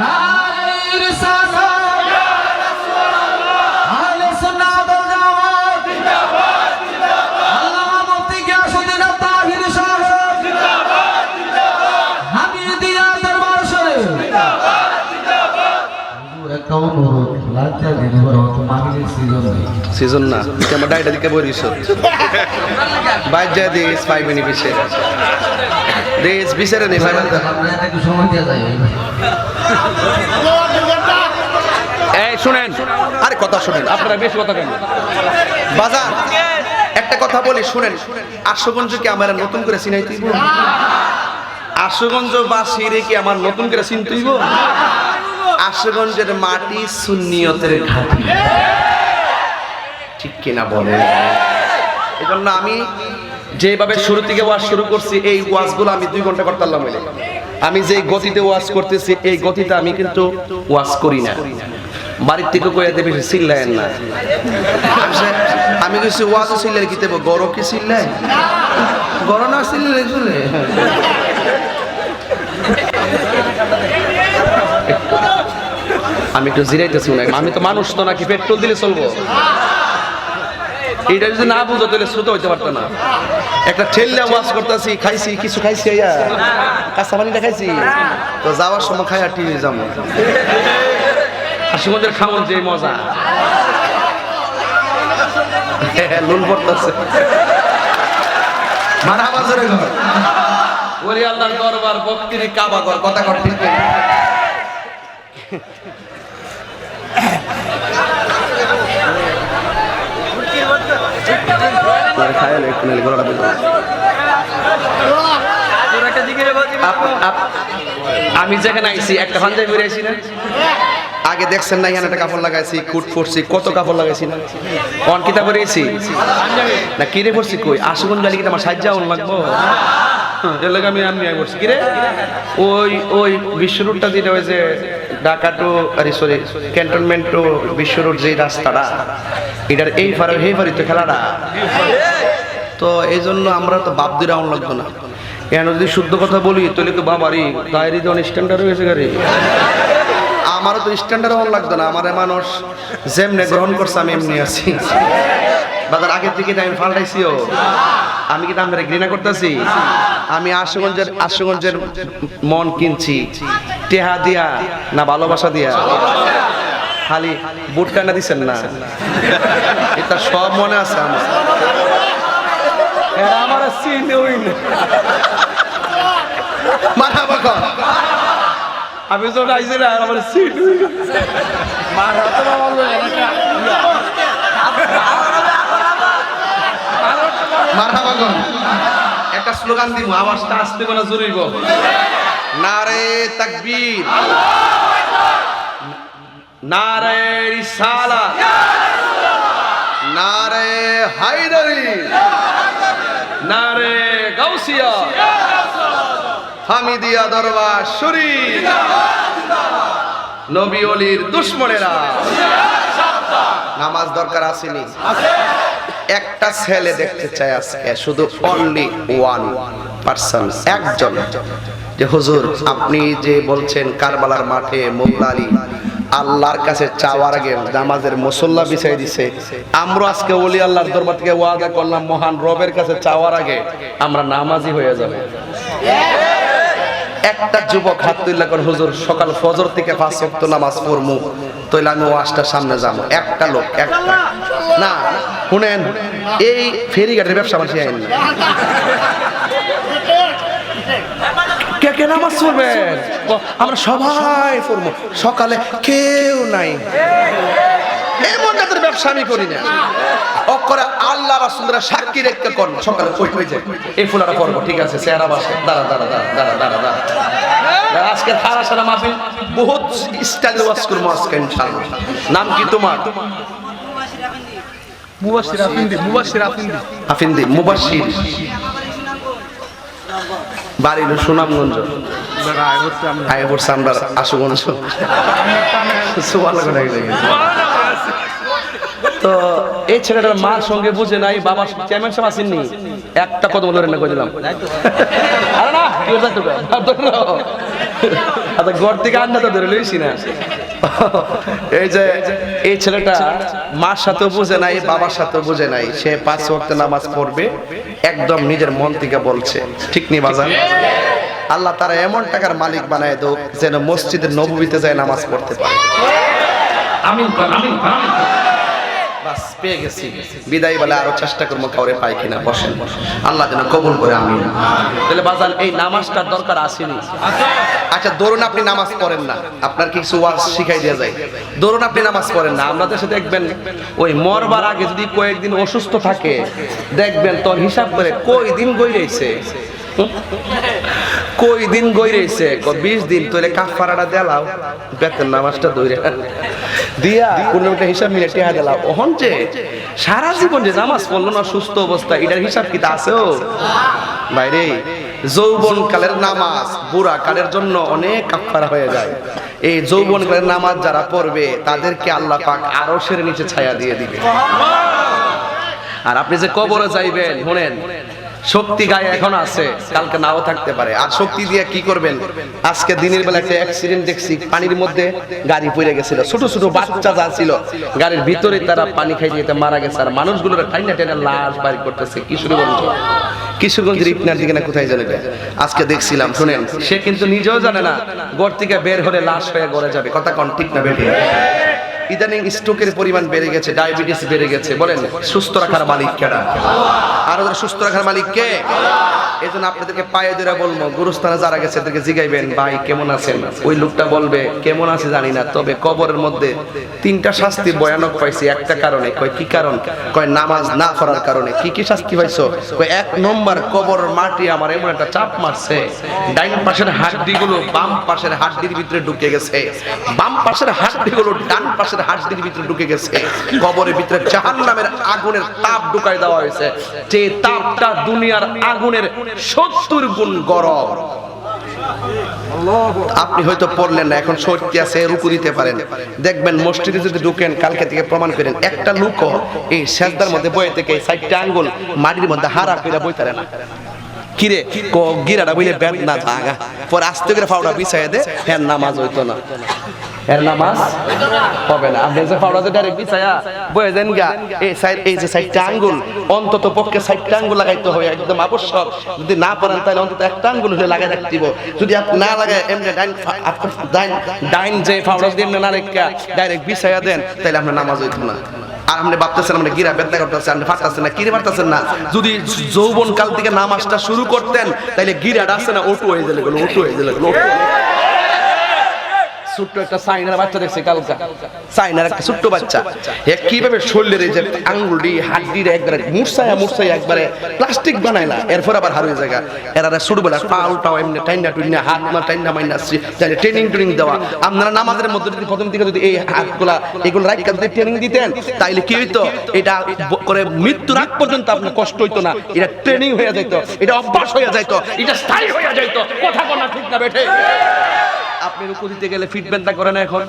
নারে রিসালাত, ইয়া রাসূলুল্লাহ, আহলে সুন্নাত ওয়াল জামাত জিন্দাবাদ জিন্দাবাদ, আল্লামা মুফতি গিয়াসউদ্দিন তাহির সাহেব জিন্দাবাদ জিন্দাবাদ, হামিদিয়া দরবার শরীফ জিন্দাবাদ জিন্দাবাদ। হুজুর একটা অনুরোধ, লাচ্চা দিন বড় তো মাহফিলের সিজন না, কেমন ডাইটা দিকে বলিস বাইর যায় দিস 5 মিনিট পিছে দিস বিচারে নেই ভাই, একটু সময় দেয়া যায়। এই শুনেন, আরে কথা শুনেন, আপনারা বেশি কথা কেন বাজার। একটা কথা বলি শুনেন, আশুগঞ্জকে আমার নতুন করে চিনাই তুইব? আশুগঞ্জ বাসীরে কি আমার নতুন করে চিন তুইব? আশুগঞ্জের মাটি সুন্নিয়তের ঘাঁটি, ঠিক কিনা বলে? এই জন্য আমি যেভাবে শুরু থেকে ওয়াজ শুরু করছি, এই ওয়াজগুলো আমি 2 ঘন্টা করতে পারলাম। আমি যে গতিতে ওয়াজ করতেছি, এই গতিতে আমি কিন্তু ওয়াজ করি না। বাড়ির থেকে কইয়া দেবে চিল্লায়েন না, আমি কিছু ওয়াজ চিল্লাই কি দেবো? গরম কি চিল্লাই? গরম না চিল্লাই চলে। আমি একটু জিরাইতেছি না, আমি তো মানুষ তো নাকি পেট্রোল দিলে চলবো? এটা যদি না বুঝো তাহলে শ্রোতা হইতে পারতো না। একটা ঠেললে ওয়াজ করতেছি, খাইছি কিছু খাইছি, কাঁচা পানিটা খাইছি তো যাওয়ার সময় খাই আর টিভি যাবো। আশুগঞ্জের খাওয়ার যে মজা, লোন পড়তেছে মারহাবা জোরে কর। ওরে আল্লাহর দরবার ভক্তির কাবা ঘর, কথা কর ঠিক না? আমি যেখানে আইছি একটা পাঞ্জাবি পরে আইছি না, আগে দেখছেন না এখানে একটা কাপড় লাগাইছি, কুট পরছি, কত কাপড় লাগাইছি না, কোন কিতাব পরেছি না কিরে পরছি? কই আশুগঞ্জ গালি কি আমার সাহায্য লাগবো? এর লাগে আমি করছি কিরে ওই বিশ্ব রোডটা যেটা হয়েছে Dhaka to sorry cantonment to বিশ্ব রোড যে রাস্তাটা, এটার এই ফারে এই ফারি তো খেলাটা, তো এই জন্য আমরা তো বাপ দিয়ে রাউন্ড লাগতো না। এখন যদি শুদ্ধ কথা বলি তাহলে তো বাবারই গায়েরই তো স্ট্যান্ডার্ড হয়েছে গাড়ি, আমারও তো স্ট্যান্ডার্ড হওয়ার লাগতো না। আমার মানুষ যেমনে গ্রহণ করছে আমি এমনি আছি। বাজার আগের থেকে আমি পাল্টাইছিও, আমি কি আমরা ঘৃণা করতেছি? আমি আশুগঞ্জের মন কিনছি টেহা দিয়া না ভালোবাসা দিয়া? খালি বুট কান্না দিচ্ছেন না, এটা সব মনে আছে আমার। আমার আমি তো আইছি না, আমার সিট একটা স্লোগান দিব, আওয়াজটা আসতে কোনো জরুরি। নারে তাকবীর, নারে রিসালাত, নারে হায়দারি, নারে গাউসিয়া, হামিদিয়া দরবার শরীফ, নবী ওলির দুশমনেরা। নামাজ দরকার আসেনি? একটা ছেলে দেখতে চাই আজকে, শুধু অনলি ওয়ান পারসন, একজন, যে হুজুর আপনি যে বলছেন কারবালার মাঠে মোল্লা আলী আল্লাহর কাছে চাওয়ার আগে নামাজের মুসল্লা বিছাই দিছে, আমরা আজকে ওলি আল্লাহর দরবার থেকে ওয়াদা করলাম মহান রবের কাছে চাওয়ার আগে আমরা নামাজি হয়ে যাব। একটা যুবক হাত তুললা করে হুজুর সকাল ফজর থেকে 5 ওয়াক্ত নামাজ পড়মু, তাইলে আমি ওয়াজটার সামনে যাব। একটা লোক, একটা না। শুনেন, এই ফেরিঘাটের ব্যবসা মানুষ আইন না, কে কে নামাজ পড়বেন? আমরা সবাই পড়বো, সকালে কেউ নাই, এমন জাতের ব্যবসা আমি করি না। অকরে আল্লাহ রাসূলরা সাক্ষী রেখে কোন সকালে কই যায় এই ফুলাটা পড়বো, ঠিক আছে চেহারা বাসে দাঁড়া দাঁড়া দাঁড়া দাঁড়া দাঁড়া। আজকে সারা সারা মাহফিল বহুত স্টাইল ওয়াজ করব আজকে ইনশাআল্লাহ। নাম কি তোমার? মুবাশশির আফিন্দি। মুবাশশির আফিন্দি, আফিন্দি মুবাশশির, বাড়ি সুনামগঞ্জ, আয় পড়ছে আমরা আশুগঞ্জ। তো এই ছেলেটার মার সঙ্গে বুঝে নাই, বাবার চেয়ারম্যান সাহেব আসেননি, একটা কদম ধরে না কইলাম। আরে না কি যাইতো আচ্ছা ঘর থেকে আন্নাটা ধরে লইছি না। এই যে এই ছেলেটা মার সাথেও বুঝে নাই, বাবার সাথেও বুঝে নাই, সে 5 ওয়াক্ত নামাজ পড়বে একদম নিজের মন থেকে বলছে, ঠিক নি বাজান? আল্লাহ তারা এমন টাকার মালিক বানায় দাও যেন মসজিদের নববীতে যায় নামাজ পড়তে পারে। আমিন আমিন। বাস পেয়ে গেছি, বিদায় বলে আরো চেষ্টা করবো কাউরে পাই কিনা। বসেন, আল্লাহ যেন কবুল করে। আমিন। তাহলে বাজান এই নামাজটার দরকার আসেনি? আচ্ছা ধরুন আপনি নামাজ পড়েন না, আপনার কিছু ওয়াজ শিখাই দেওয়া যায়। ধরুন আপনি নামাজ পড়েন না, আমরা দেশে দেখবেন ওই মরবার আগে যদি কয়েকদিন অসুস্থ থাকে দেখবেন তোর হিসাব করে কই দিন গই রয়েছে, কই দিন গই রয়েছে 20 দিন, তোলে কাফারাটা দেলাও, বেতন নামাজটা ধরে দিয়া কোন একটা হিসাব মিলে টেহা দিলাম। ওহন যে সারা জীবন যে নামাজ পড়লো না সুস্থ অবস্থা, এটার হিসাব কি তা আছেও? বাইরে যৌবন কালের নামাজ বুড়া কালের জন্য অনেক কাফারা হয়ে যায়। এই যৌবন কালের নামাজ যারা পড়বে তাদেরকে আল্লাহ পাক আরশের নিচে ছায়া দিয়ে দিবে। আর আপনি যে কবরে যাইবেন, শুনেন শক্তি গায়ে এখন আছে, কালকে নাও থাকতে পারে। আর শক্তি দিয়ে কি করবেন? আজকে দিনের বেলা একটা অ্যাক্সিডেন্ট দেখছি, পানির মধ্যে গাড়ি পড়ে গেছিল, ছোট ছোট বাচ্চা যা ছিল গাড়ির ভিতরে তারা পানি খাই দিয়ে মারা গেছে। আর মানুষগুলোর টাইনা টাইনা লাশ বাইর করতেছে কিশোরগঞ্জের ইপনার দিকে না কোথায় জানে আজকে দেখছিলাম। শুনেন, সে কিন্তু নিজেও জানে না ঘর থেকে বের হলে লাশ হয়ে ঘরে যাবে। কথা কোন ঠিক না বেঠিক? ইদানিং স্ট্রোকের পরিমাণ বেড়ে গেছে, ডায়াবেটিস বেড়ে গেছে। বলেন সুস্থ রাখার মালিক কেডা? আর ওদের সুস্থ রাখার মালিক কে? এজন্য আপনাদেরকে পায়ে ধরে বলবো, গুরুস্থানে যারা গেছে তাদেরকে জিগাইবেন, ভাই কেমন আছেন? ওই লোকটা বলবে কেমন আছে জানি না, তবে কবরের মধ্যে 3টা শাস্তি ভয়ানক পাইছি একটা কারণে। কয় কি কারণ? কয় নামাজ না পড়ার কারণে। কি কি শাস্তি পাইছো? কয় 1 নম্বর, কবরের মাটি আমার এমন একটা চাপ মারছে, ডাইন পাশের হাড্ডিগুলো বাম পাশের হাড্ডির ভিতরে ঢুকে গেছে, বাম পাশের হাড্ডিগুলো ডান পাশের হাড্ডির ভিতরে ঢুকে গেছে। কবরের ভিতরে জাহান্নামের আগুনের তাপ ঢুকাই দেওয়া হয়েছে, যে তাপটা দুনিয়ার আগুনের 70 গুণ গরম। আপনি হয়তো পড়লেন না, এখন শক্তি আছে, রুকু দিতে পারেন। দেখবেন মসজিদে যদি ঢুকেন, কালকে থেকে প্রমাণ করেন, একটা লোকও এই সেজদার মধ্যে বয়ে থেকে 4টা আঙ্গুল মাটির মধ্যে হারা করে বইতারে না। কিরে গিরাটা বইলে ব্যাট না জাগা, পরে আস্তে করে ফাউডা বিছাইয়া দে, এর নামাজ হইতো না, এর নামাজ হবে না। আপনি যে ফাউডাতে ডাইরেক্ট বিছাইয়া বয়ে দেন গা, এই যে 4টা আঙ্গুল অন্তত পক্ষে 4টা আঙ্গুল লাগাইতে হবে, একদম আবশ্যক। যদি না পারেন তাহলে অন্তত একটা আঙ্গুল হলে লাগাই রাখতে দিব। যদি আপনি না লাগায় এমনি ডাইন যে ফাউডা দিয়ে না রেখা ডাইরেক্ট বিছাইয়া দেন, তাহলে আপনার নামাজ হইতো না। আর আপনি ভাবতেছেন আমরা গিরা বেদনা করতেছেন, আপনি ফাটতেছেন না, কিরে পারতেছেন না। যদি যৌবন কাল থেকে নামাজটা শুরু করতেন, তাহলে গিরাটা আছে না ওটু হয়ে গেল, ওটু হয়ে গেল। ছোট্ট একটা সাইনার বাচ্চা দেখছি কালকা, সাইনার একটা ছোট্ট বাচ্চা, কিভাবে শরীরের এই যে আঙ্গুলটি হাড্ডির একবারে মুরসাইয়া একবারে প্লাস্টিক বানাইলা, এরপর আবার হারিয়ে জায়গা। এরা ছোটবেলা পাউটাও এমনি টাইনা টুইনা হাত মা টাইনা মাইনাছি, তাহলে ট্রেনিং দেওয়া। আপনারা নামাজের মধ্যে যদি প্রথম থেকে যদি এই হাতগুলা এগুলো রাইট কাজ দিয়ে ট্রেনিং দিতেন, তাইলে কি হইতো? এটা করে মৃত্যুর আগ পর্যন্ত আপনার কষ্ট হইতো না, এটা ট্রেনিং হয়ে যাইতো, এটা অভ্যাস হয়ে যাইতো, এটা স্থায়ী হয়ে যাইতো। কথা বলা ঠিক না বেঠে? আপনি রুকু দিতে গেলে পিঠ ব্যথা করে না, এখন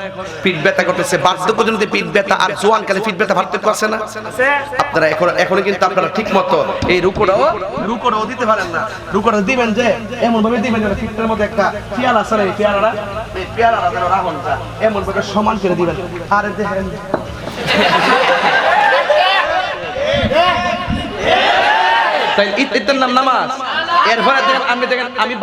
পিঠ ব্যথা করতেছে। বার্ধক্য জনিত পিঠ ব্যথা আর জোয়ান কালে পিঠ ব্যথা পার্থক্য আছে না? আপনারা এখন কিন্তু আপনারা ঠিক মতো এই রুকুটাও দিতে পারেন না। রুকুটা দিবেন যে এমন ভাবে দিবেন যেন পিঠের মধ্যে একটা পেয়ালা আছে, এই পেয়ালাটা যেন রাখুন, এমন ভাবে সমান করে দিবেন। আরে দেখেন তাই ঈদের নাম নামাজ। এরপরে দেখেন আমি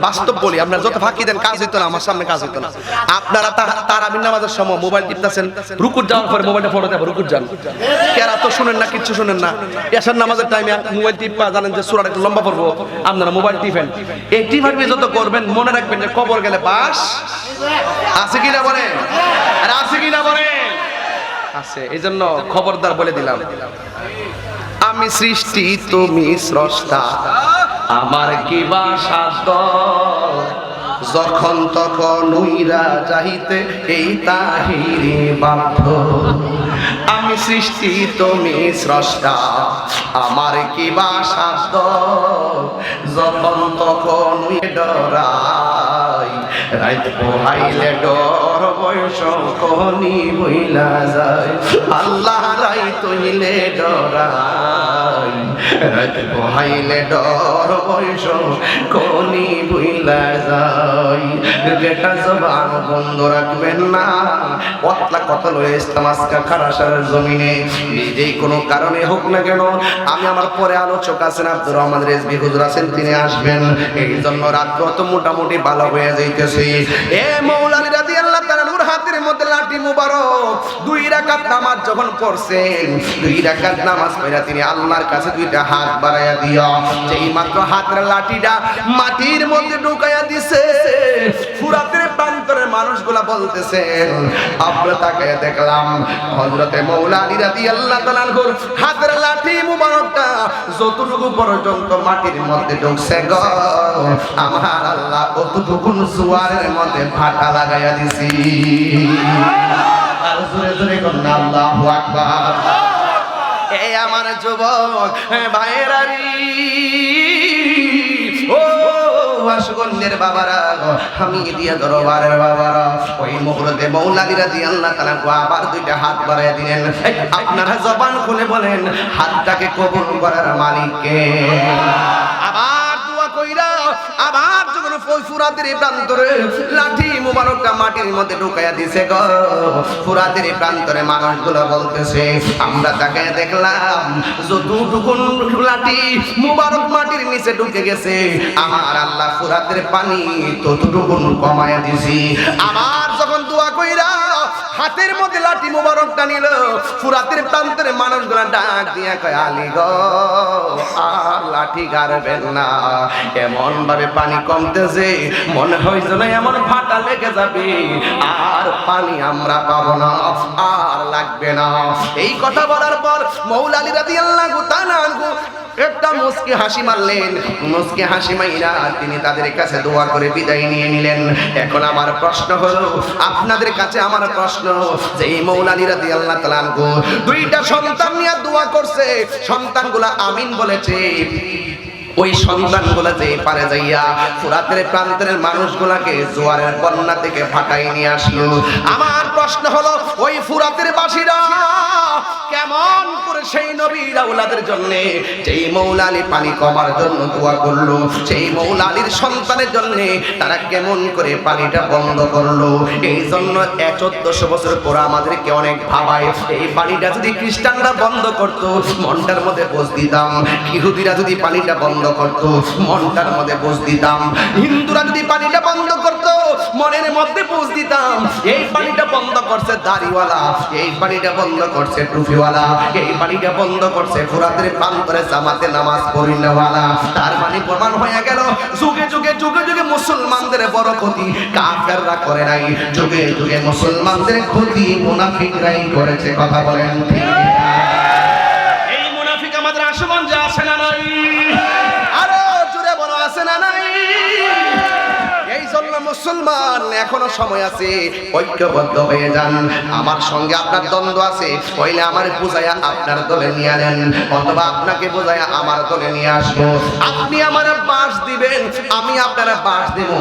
বাস্তব বলি, আপনারা যত ফাঁকি দেন কাজ হইতো না, আমার সামনে কাজ হইতো না। আপনারা তারাবির নামাজের সময় মোবাইল টিপতেছেন, রুকুর যাওয়ার পরে মোবাইলটা ফটো দেব, রুকুর যান, কেরা তো শুনেন না, কিচ্ছু শুনেন না। এশার নামাজের টাইমে মোবাইল টিপা, জানেন যে সূরাটা একটু লম্বা পড়বো, আপনারা মোবাইল টিপেন। এই টিপারবি যত করবেন, মনে রাখবেন যে কবর গেলে বাস আছে কিনা বলেন, আর আছে কিনা বলেন, আছে। এই জন্য খবরদার বলে দিলাম, আমি সৃষ্টি তুমি স্রষ্টা, আমার কি বা সাধ্য, যখন তখন উইরা যাইতে এই তাহিরি বাধ্য। আমি সৃষ্টি তুমি স্রষ্টা, আমার কি বা সাধ্য, যখন তখন ডরাই, রাত পোহাইলে ডর বয়স কনি বইলা যায়, আল্লাহ রাত হইলে ডরাই, রাত পোহাইলে ডর বয়স কনি বইলা যায়। যেটা জবান বন্ধ রাখবেন না, পতলা কথা লয়ে ইসলাম আজকে খারাসার জমিনে যেই কোনো কারণে হোক না কেন, আমি আমার পরে আলোচক আছেন আব্দুর রহমান রেজভী হুজুর আছেন, তিনি আসবেন। এই জন্য রাত্র তো মোটামুটি ভালো হয়ে যাইতেছে। এ মৌলানা রাদিয়াল্লাহু তাআলা নূর হাতের মধ্যে লাঠি মুবারক, 2 রাকাত নামাজ যখন পড়ছেন, 2 রাকাত নামাজ পড়া তিনি আল্লাহর কাছে 2টা হাত বাড়ায়া দিয়া, যেই মাত্র হাতের লাঠিটা মাটির মধ্যে ঢুকায়া দিছে, ফুরাতের প্রান্তরের মানুষগুলা বলতেছেন, আমরা তাকায়া দেখলাম হযরতে মৌলানা রাদিয়াল্লাহু তাআলা হাতের লাঠি মুবারকটা যতটুকু পর্যন্ত মাটির মধ্যে ঢুকছে গো, আমার আল্লাহ অতটুকু জোয়ারের মধ্যে ফাটা লাগাইয়া দিছি। আর জোরে জোরে কোন আল্লাহু আকবার। এই আমার যুবক ভাইয়েরা রে, ও আশুগঞ্জের বাবারা, আমি দিয়া দরবারের বাবারা, ওই মুহূর্তে মৌলা আলী রাদিয়াল্লাহু তাআলা আবার দুইটা হাত বাড়ায় দিলেন। আপনারা জবান খুলে বলেন, হাতটাকে কবুল করার মালিক কে? আবার দোয়া কইরা আবার যখন ফুরাতের প্রান্তরে লাঠি মুবারকটা মাটির মধ্যে ঢুকাইয়া দিছে গো, ফুরাতের প্রান্তরে মানুষগুলো বলতেছে, আমরা তাকে দেখলাম যতটুকু লাঠি মুবারক মাটির নিচে ঢুকে গেছে, আমার আল্লাহ ফুরাতের পানি ততটুকু কমায়া দিছি। আবার যখন দোয়া কইরা হাতের মধ্যে লাঠি মুবারকটা নিল, ফুরাতের প্রান্তরে মানুষগুলা ডাক দিয়া কয়, আলী গো আর লাঠি গাড়বেন না, এমন ভাবে পানি কমতেছে মনে হয় যেন এমন ফাটা লেগে যাবে, আর পানি আমরা পাবো না, আর লাগবে না। এই কথা বলার পর মৌলা আলী রাদিয়াল্লাহু তাআলা আনহু একটা মুস্কি হাসি মারলেন। মুস্কি হাসি মাইরা তিনি তাদের কাছে দোয়া করে বিদায় নিয়ে নিলেন। এখন আমার প্রশ্ন হলো, আপনাদের কাছে আমার প্রশ্ন, যে এই মৌলা আলী রাদিয়াল্লাহু তাআলা আনহু দুইটা সন্তান নিয়ে দোয়া করছে, সন্তানগুলা আমিন বলেছে, ওই সন্তানগুলা যে পারে যাইয়া ফুরাতের প্রান্তের মানুষগুলাকে জোয়ারের বন্যা থেকে ফাটাই নিয়ে আসলো। আমার প্রশ্ন হলো, ওই ফুরাতের বাসীরা কেমন করে সেই নবীর আওলাদের জন্য, যেই মৌলা আলী পানি কমার জন্য দোয়া করলো, সেই মৌলা আলীর সন্তানের জন্য তারা কেমন করে পানিটা বন্ধ করলো। এই জন্য 1400 বছর পর আমাদেরকে অনেক ভাবায়, এই পানিটা যদি খ্রিস্টানরা বন্ধ করতো মনটার মধ্যে বোঝ দিতাম, ইহুদিরা যদি পানিটা বন্ধ করতো মনটার মধ্যে বোঝ দিতাম, হিন্দুরা যদি পানিটা বন্ধ করতো মনের মধ্যে বোঝ দিতাম। এই পানিটা বন্ধ করছে দাড়িওয়ালা, এই পানিটা বন্ধ করছে টুপিওয়ালা, এই পানিটা বন্ধ করছে ফুরাতের প্রান্তরে জামাতে নামাজ পড়িনেওয়ালা। তার মানে প্রমাণ হয়ে গেল, যুগে যুগে যুগে যুগে মুসলমানদের বড় ক্ষতি কাফেররা করে নাই, যুগে যুগে মুসলমানদের ক্ষতি মুনাফিকরাই করেছে। কথা বলেন ঠিক না? এই মুনাফিক আমাদের আশুগঞ্জে আছে না নাই? আরো জোরে বলো, আছে না নাই? এই জন্য মুসলমান এখনো সময় আছে, ঐক্যবদ্ধ হয়ে যান। আমার সঙ্গে আপনার দ্বন্দ্ব আছে, হইলে আমার বুঝাইয়া আপনার দলে নিয়ে আনেন, অথবা আপনাকে বুঝাইয়া আমার দলে নিয়ে আসবো। আপনি আমার বাস দিবেন, আমি আপনার বাস দেব,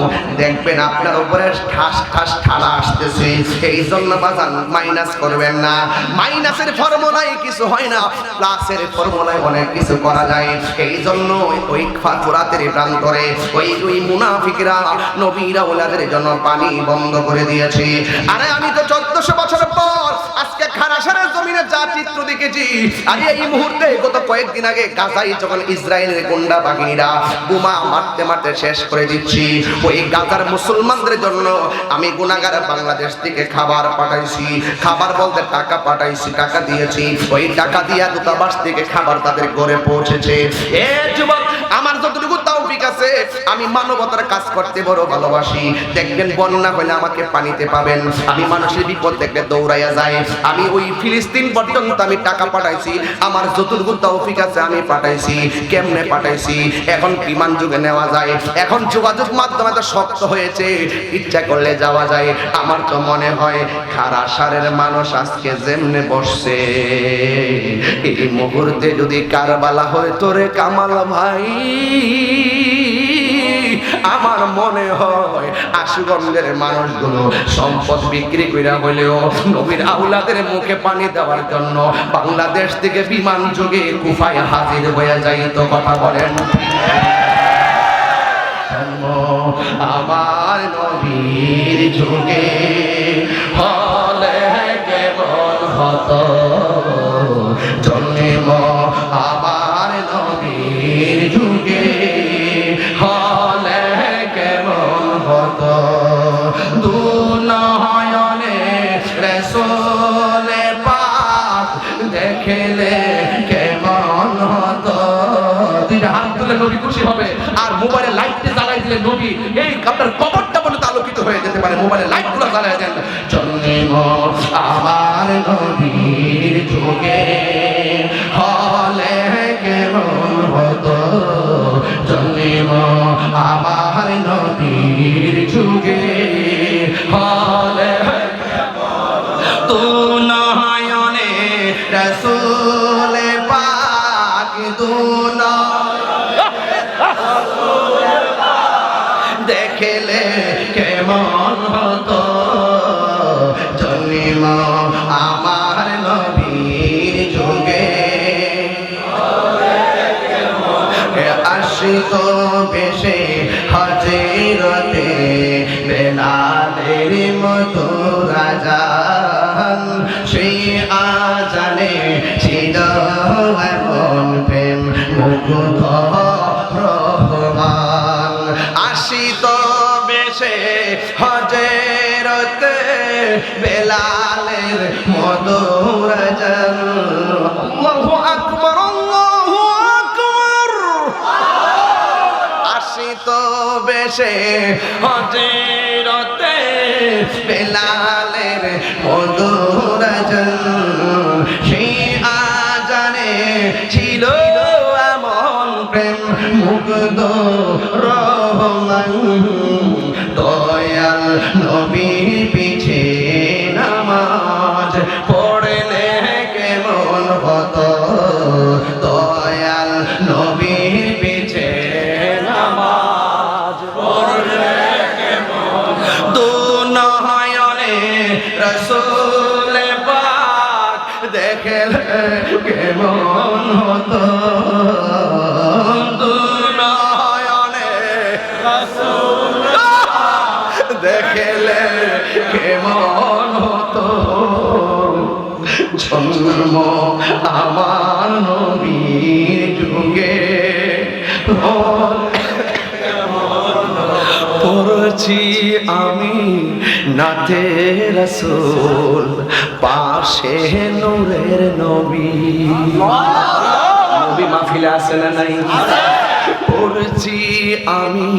দেখবেন আপনার উপরে ঠাস ঠাস ঠাড়া আসতেছে। এই জন্য বাজান মাইনাস করবেন না, মাইনাসের ফর্মুলায় কিছু হয় না, প্লাসের ফর্মুলায় অনেক কিছু করা যায়। এই জন্য ওই ফুরাতের প্রান্তরে ওই মুনাফিকরা নবীর আওলাদের জন্য পানি বন্ধ করে দিয়েছে। আরে আমি তো 1400 বছর পর আজকে খারাসারের জমিনে যা চিত্র দেখেছি, আরে এই মুহূর্তে গত কয়েকদিন আগে গাজায় যখন ইসরায়েলের গুন্ডা বাহিনীরা বোমা মারতে মারতে শেষ করে দিচ্ছি, ওই গাজার মুসলমানদের জন্য আমি গুনাহগার বাংলাদেশ থেকে খাবার পাঠাইছি, খাবার বলতে টাকা পাঠাইছি, টাকা দিয়েছি, ওই টাকা দিয়া দূতাবাস থেকে খাবার তাদের ঘরে পৌঁছেছে। এ যুবক, আমার যতটুকু তৌফিক আছে আমি মানবতার কাজ করতে বড় ভালোবাসি। দেখবেন বন্যা হলে আমাকে পানিতে পাবেন, আমি মানুষের বিপদ দেখলে দৌড়াইয়া যাই। আমি ওই ফিলিস্তিন পর্যন্ত আমি টাকা পাঠাইছি, আমার যতটুকু তৌফিক আছে আমি পাঠাইছি। কেমনে পাঠাইছি? এখন বিমান যুগে নেওয়া যায়, এখন যোগাযোগ মাধ্যম এত শক্ত হয়েছে, ইচ্ছা করলে যাওয়া যায়। আমার তো মনে হয় খারাসারের মানুষ আজকে যেমনে বসছে, এই মুহূর্তে যদি কারবালা হয় তোরে কামাল ভাই, আমার মনে হয় আশুগঞ্জের মানুষগুলো সম্পদ বিক্রি কইরা হলেও নবীর আওলাদের মুখে পানি দেওয়ার জন্য বাংলাদেশ থেকে বিমান যোগে কুফায় হাজির হয়ে যাইত। কথা বলেন আমার নবীর যুগে হলে কেমন হতো জন্ম, আমার নবীর যুগে হলে কেমন হতো দুনয়নে রাসূলে পাক দেখলে কেমন হতো। দুইটা হাত তুলে নবী খুশি হবে, আর মোবাইলে লাইটটা জ্বালাই দিলে নবী এই আপনার কবরটা বলে আলোকিত হয়ে যেতে পারে। মোবাইলে লাইটগুলো জ্বালাই দেন। জন্ম আমার নবীর যুগে হলে কেমন হতো, জন্ম আমার নবীর যুগে হলে তু নয়নে রাসূলে পাক কেমন হতো জন্ম আমার নবীর যুগে আসিত বেশে হযরতে বেলালের মতো আজান সেই আজানে ছিল এমন প্রেম মুগ্ধ রহমান আসিত বেশে হযরতে বেলালের মতো আজান আল্লাহু আকবার আল্লাহু আকবার আসিত বেশে হযরতে বেলালের মধুর আজান সেই আজানে ছিল এমন প্রেম মুগ্ধ রহমান দয়াল নবীর পিছে নামাজ পড়লে কেমন হতো দয়াল নবীর পিছে নামাজ পড়লে কেমন দু নয়নে রাসূল পাক দেখলে কেমন হতো দু নয়নে রাসূল দেখলে কেমন হতো জন্ম আমার নবীর যুগে পড়ছি আমি নাতে রাসূল পাশে নূরের নবী নবী মাহফিলে আছে না নাই পড়ছি আমি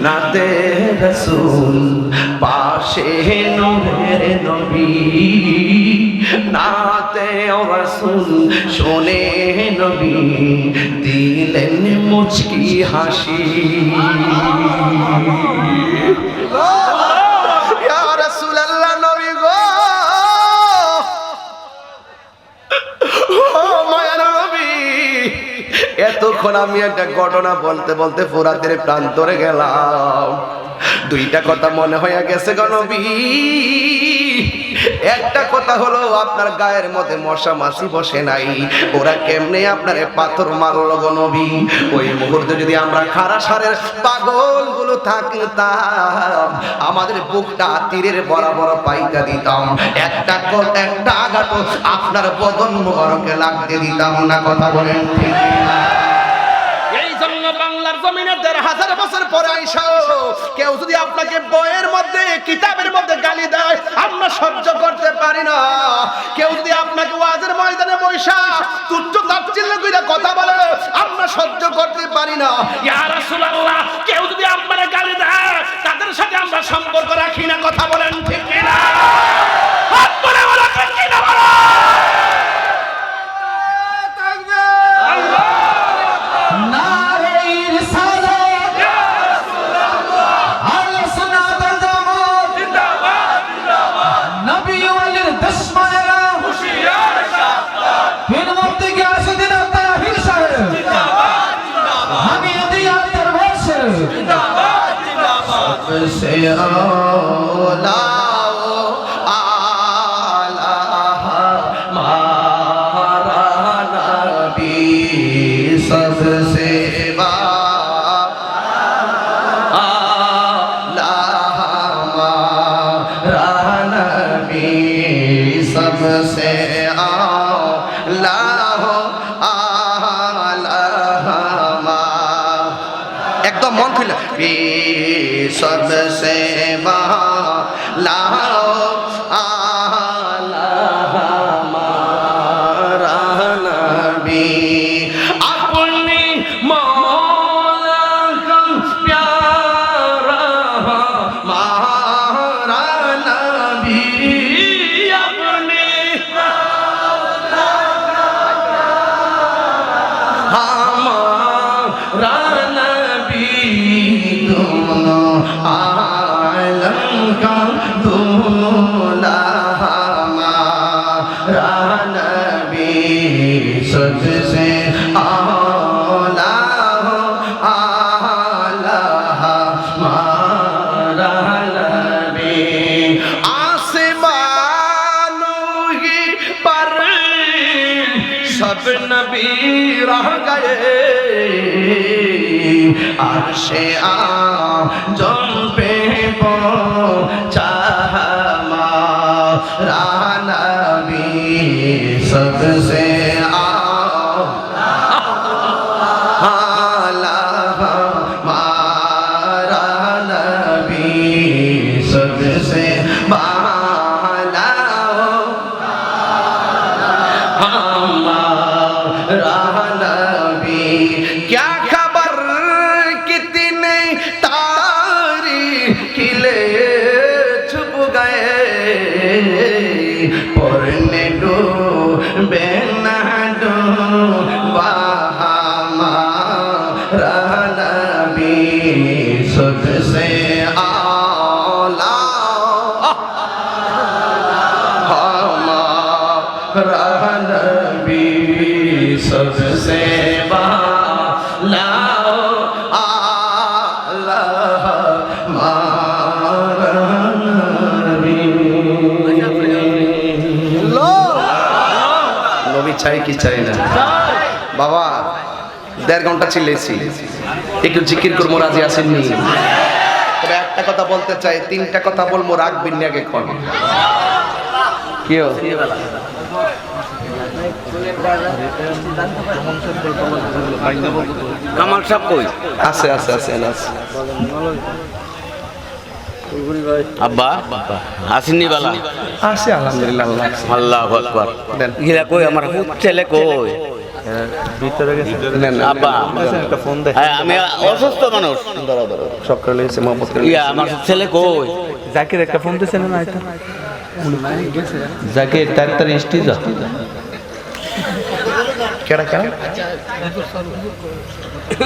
নাতে রাসূল পাশে নূরের নবী নাতে রাসূল শুনে নবী দিলেন মুচকি হাসি ইয়া রাসূলুল্লাহ নবী গো ও মায়ার নবী এতক্ষণ আমি একটা ঘটনা বলতে বলতে ফোরাতের প্রান্তরে গেলাম দুইটা কথা মনে হয়ে গেছে গো নবী একটা কথা হলো আপনার গায়ের মধ্যে মশা মাছি বসে নাই ওরা কেমনে আপনারে পাথর মারলো গো নবী ওই মুহূর্তে যদি আমরা খারাসারের পাগল গুলো থাকতাম আমাদের বুকটা তীরের বরাবর পাইতা দিতাম একটা আঘাত আপনার বদন মোবারকে লাগতে দিতাম না কথা বলেন ঠিক না বাংলার জমিনে ১৫০০ বছর পরে আইসা কেউ যদি আপনাকে বইয়ের মধ্যে কিতাবের মধ্যে গালি দেয় আমরা সহ্য করতে পারি না কেউ যদি আপনাকে ওয়াজের ময়দানে বৈশা তুচ্ছ তাচ্ছিল্য কইরা কথা বলে আমরা সহ্য করতে পারি না ইয়া রাসূলুল্লাহ কেউ যদি আপনাকে গালি দেয় তাদের সাথে আমরা সম্পর্ক রাখি না কথা বলেন ঠিক কি না হাত তুলে বলো ঠিক কি না বলো सबसे औला आला हमारा नबी सबसे आला हमारा नबी सबसे औला एकदम मन खुला सबसे बाला आला हमारा नबी अपनी मौला का प्यारा हमारा नबी अपनी हमारा आलम का दूल्हा हमारा नबी सबसे आला आला हमारा सब नबी रह गए अर्शे आज़म पे पहुंचा हमारा नबी सबसे आला हमारा नबी सबसे क्या खबर कितने तारीखिले छुप गए पढ़ने दो बेना दो हमारा नबी सबसे आला हमारा नबी सबसे চাই কি চাই না বাবা 1.5 ঘন্টা চিল্লেছি একটু জিকির করবো রাজি আসেননি তবে একটা কথা বলতে চাই 3টা কথা বলবো রাখবেন না আগে কোন কিও কামাল সাহেব কই আছে আব্বা আসেননি বালা আছে আলহামদুলিল্লাহ আল্লাহু আকবার গিলা কই আমার ছেলে কই ভিতরে গেছে আব্বা একটা ফোন দে আমি অসুস্থ মানুষ সকালে এসে মোহাম্মদ আমার ছেলে কই জাকির একটা ফোন দিছেন না এটা জাকির তার স্টেজ কেডা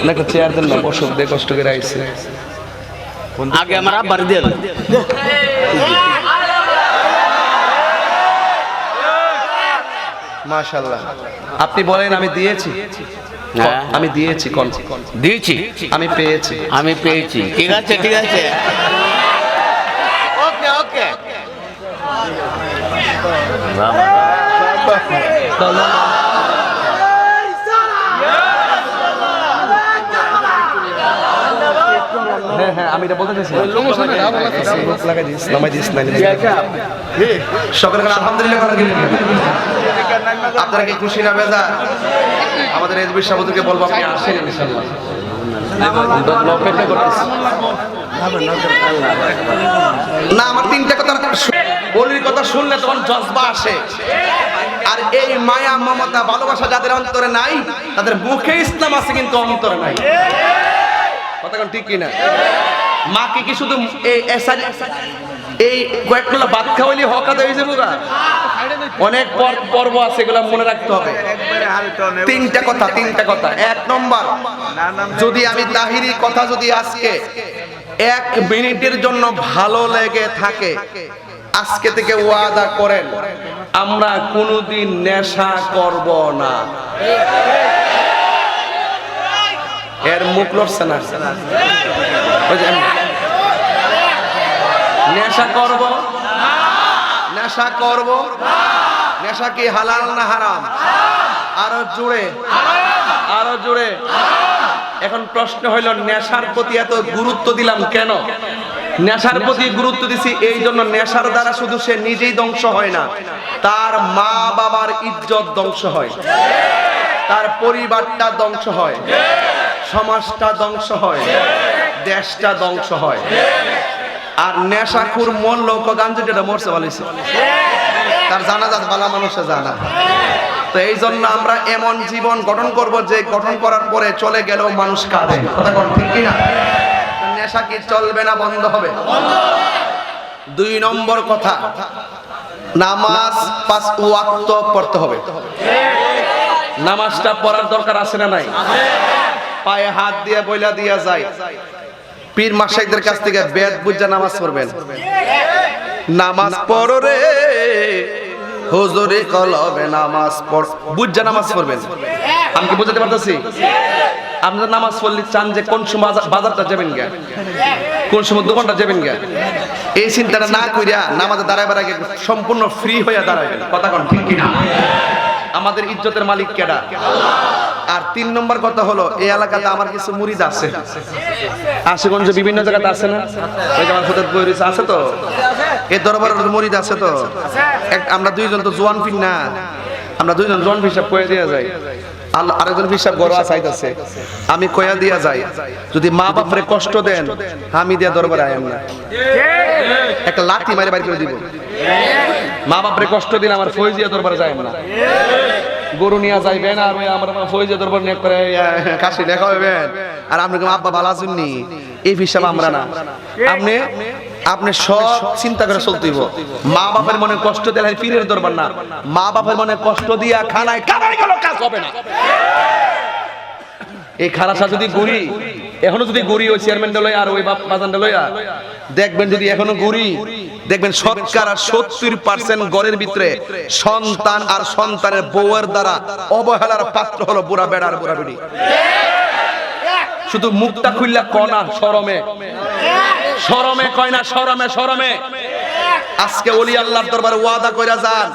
না একটা চেয়ার দেন না বসুক দে কষ্ট করে আইছে আগে আমার আব্বার দেন মাশাআল্লাহ আপনি বলেন আমি দিয়েছি আমি দিয়েছি কোন দিয়েছি আমি পেয়েছি ঠিক আছে ওকে হ্যাঁ আমি এটা বলতে চাইছি সকলে আলহামদুলিল্লাহ আপনারা কি খুশি না বেজা আমাদের এসবি সাহেবকে বলবো আপনি আসেন ইনশাআল্লাহ না আমার 3টা কথা বলির কথা শুনলে তখন জজবা আসে আর এই মায়া মমতা ভালোবাসা যাদের অন্তরে নাই তাদের মুখে ইসলাম আছে কিন্তু অন্তরে নাই কথা কোন ঠিক কিনা মাকে কি শুধু এই কয়েকগুলো ভাত খাওয়াইলে হক আদায় হয়ে যাবো অনেক পর্ব আছে এগুলো মনে রাখতে হবে 3টা কথা 1 নম্বর যদি আমি তাহিরি কথা যদি আজকে 1 মিনিটের জন্য ভালো লেগে থাকে আজকে থেকে ওয়াদা করেন আমরা কোনোদিন নেশা করব না এর মুখ লড়ছে না নেশা করব নেশা কি হালাল না হারাম আরো জোরে এখন প্রশ্ন হইল নেশার প্রতি এত গুরুত্ব দিলাম কেন নেশার প্রতি গুরুত্ব দিছি এই জন্য নেশার দ্বারা শুধু সে নিজেই ধ্বংস হয় না তার মা বাবার ইজ্জত ধ্বংস হয় তার পরিবারটা ধ্বংস হয় সমাজটা ধ্বংস হয় দেশটা ধ্বংস হয় আর নেশাখুর মন লোক গাঞ্জা যেটা মরছে বলেছে তার জানাজাত বালা মানুষে জানা তো এই জন্য আমরা এমন জীবন গঠন করব যে গঠন করার পরে চলে গেলেও মানুষ কাঁদে কথা কোন ঠিক কি না নেশা কি চলবে না বন্ধ হবে 2 নম্বর কথা নামাজ 5 ওয়াক্ত পড়তে হবে নামাজটা পড়ার দরকার আছে না নাই পায়ে হাত দিয়ে বইলা দিয়া যায় পীর মাশাইখদের কাছ থেকে বেদ বুঝা নামাজ পড়বেন নামাজ পড়ো রে হুজুরে কলবে নামাজ পড় বুঝা নামাজ পড়বেন আমি কি বুঝাতে পারতেছি আপনারা নামাজ পড়লে চান যে কোন সময় বাজারটা যাবেন গা কোন সময় দোকানটা যাবেন গা এই চিন্তাটা না কইরা নামাজে দাঁড়াবার আগে সম্পূর্ণ ফ্রি হইয়া দাঁড়াবেন কথা কোন ঠিক কি না আমাদের ইজ্জতের মালিক কেডা? আর 3 নম্বর কথা হলো, এই এলাকাতে আমার কিছু মুরিদ আছে, আশেগঞ্জে বিভিন্ন জায়গাতে আছে না? ওই যে আমার ফুটাত বই রয়েছে, আছে তো? এই দরবারের মুরিদ আছে তো? আমরা দুইজন তো জোয়ান ফির না, আমরা দুইজন জোয়ান হিসাব কয়ে দেওয়া যায়। আরেকজন হিসাব গড় চাইতেছে, আমি কয়া দিয়া যাই, যদি মা বাপরে কষ্ট দেন আমি দিয়া দরবারে আইম না, একটা লাঠি মারে বাড়ি করে দিব। মা বাপরে কষ্ট দিন আমার ফৌজিয়া দরবারে যাইম না, গরু নিয়ে যাইবেন আর ওই আমার ফৌজিয়া দরবার নিয়ে করে কাশি দেখা হইবেন, আর আপনি আব্বা ভালো আছেন নি, এই হিসাব আমরা না। আপনি সব চিন্তা করে চলতে হইব। মা বাপের মনে কষ্ট দিলে পীরের দরবার না, মা বাপের মনে কষ্ট দিয়া খানায় কামাই গেল কাজ হবে না। এই খারাসা যদি গড়ি, এখনো যদি গড়ি ওই চেয়ারম্যান লইয়া আর ওই বাজান লইয়া দেখবেন, যদি এখনো গড়ি দেখবেন শতকরা 70% ঘরের ভিতরে সন্তান আর সন্তানের বউয়ের দ্বারা অবহেলার পাত্র হলো বুড়া বেড়া আর বুড়া বেড়ি। শুধু মুখটা খুললা কনা শরমে, শরমে কয় না, শরমে শরমে। আজকে ওলি আল্লাহর দরবারে ওয়াদা কইরা যান,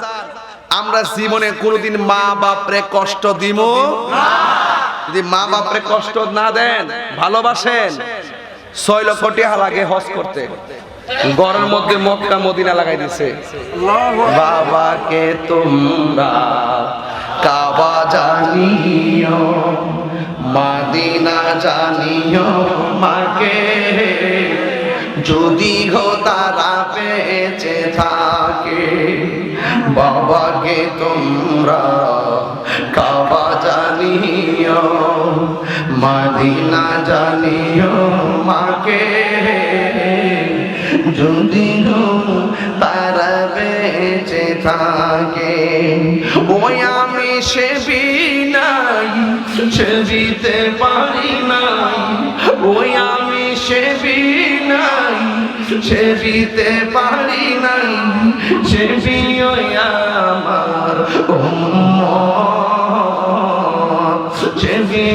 আমরা জীবনে কোনোদিন মা বাপরে কষ্ট দিব না। যদি মা বাপরে কষ্ট না দেন, ভালোবাসেন, 6 লক্ষ টাকা লাগে হজ করতে, ঘরের মধ্যে মক্কা মদিনা লাগাই দিছে। বাবাকে তোমরা কাবা জানিও, মদিনা জানিও, মাকে যদি গো তারা বেঁচে থাকে। বাবাকে তোমরা কাবা জানিও, মদিনা জানিও, মাকে যদি গো তারা বেঁচে থাকে। ওই আমি সেবি নাই, সেবিতে পারি নাই, ওই আমি সেবি নাই, সেবিতে পারি নাই, সেবি ওই আমার উম্মত, সেবি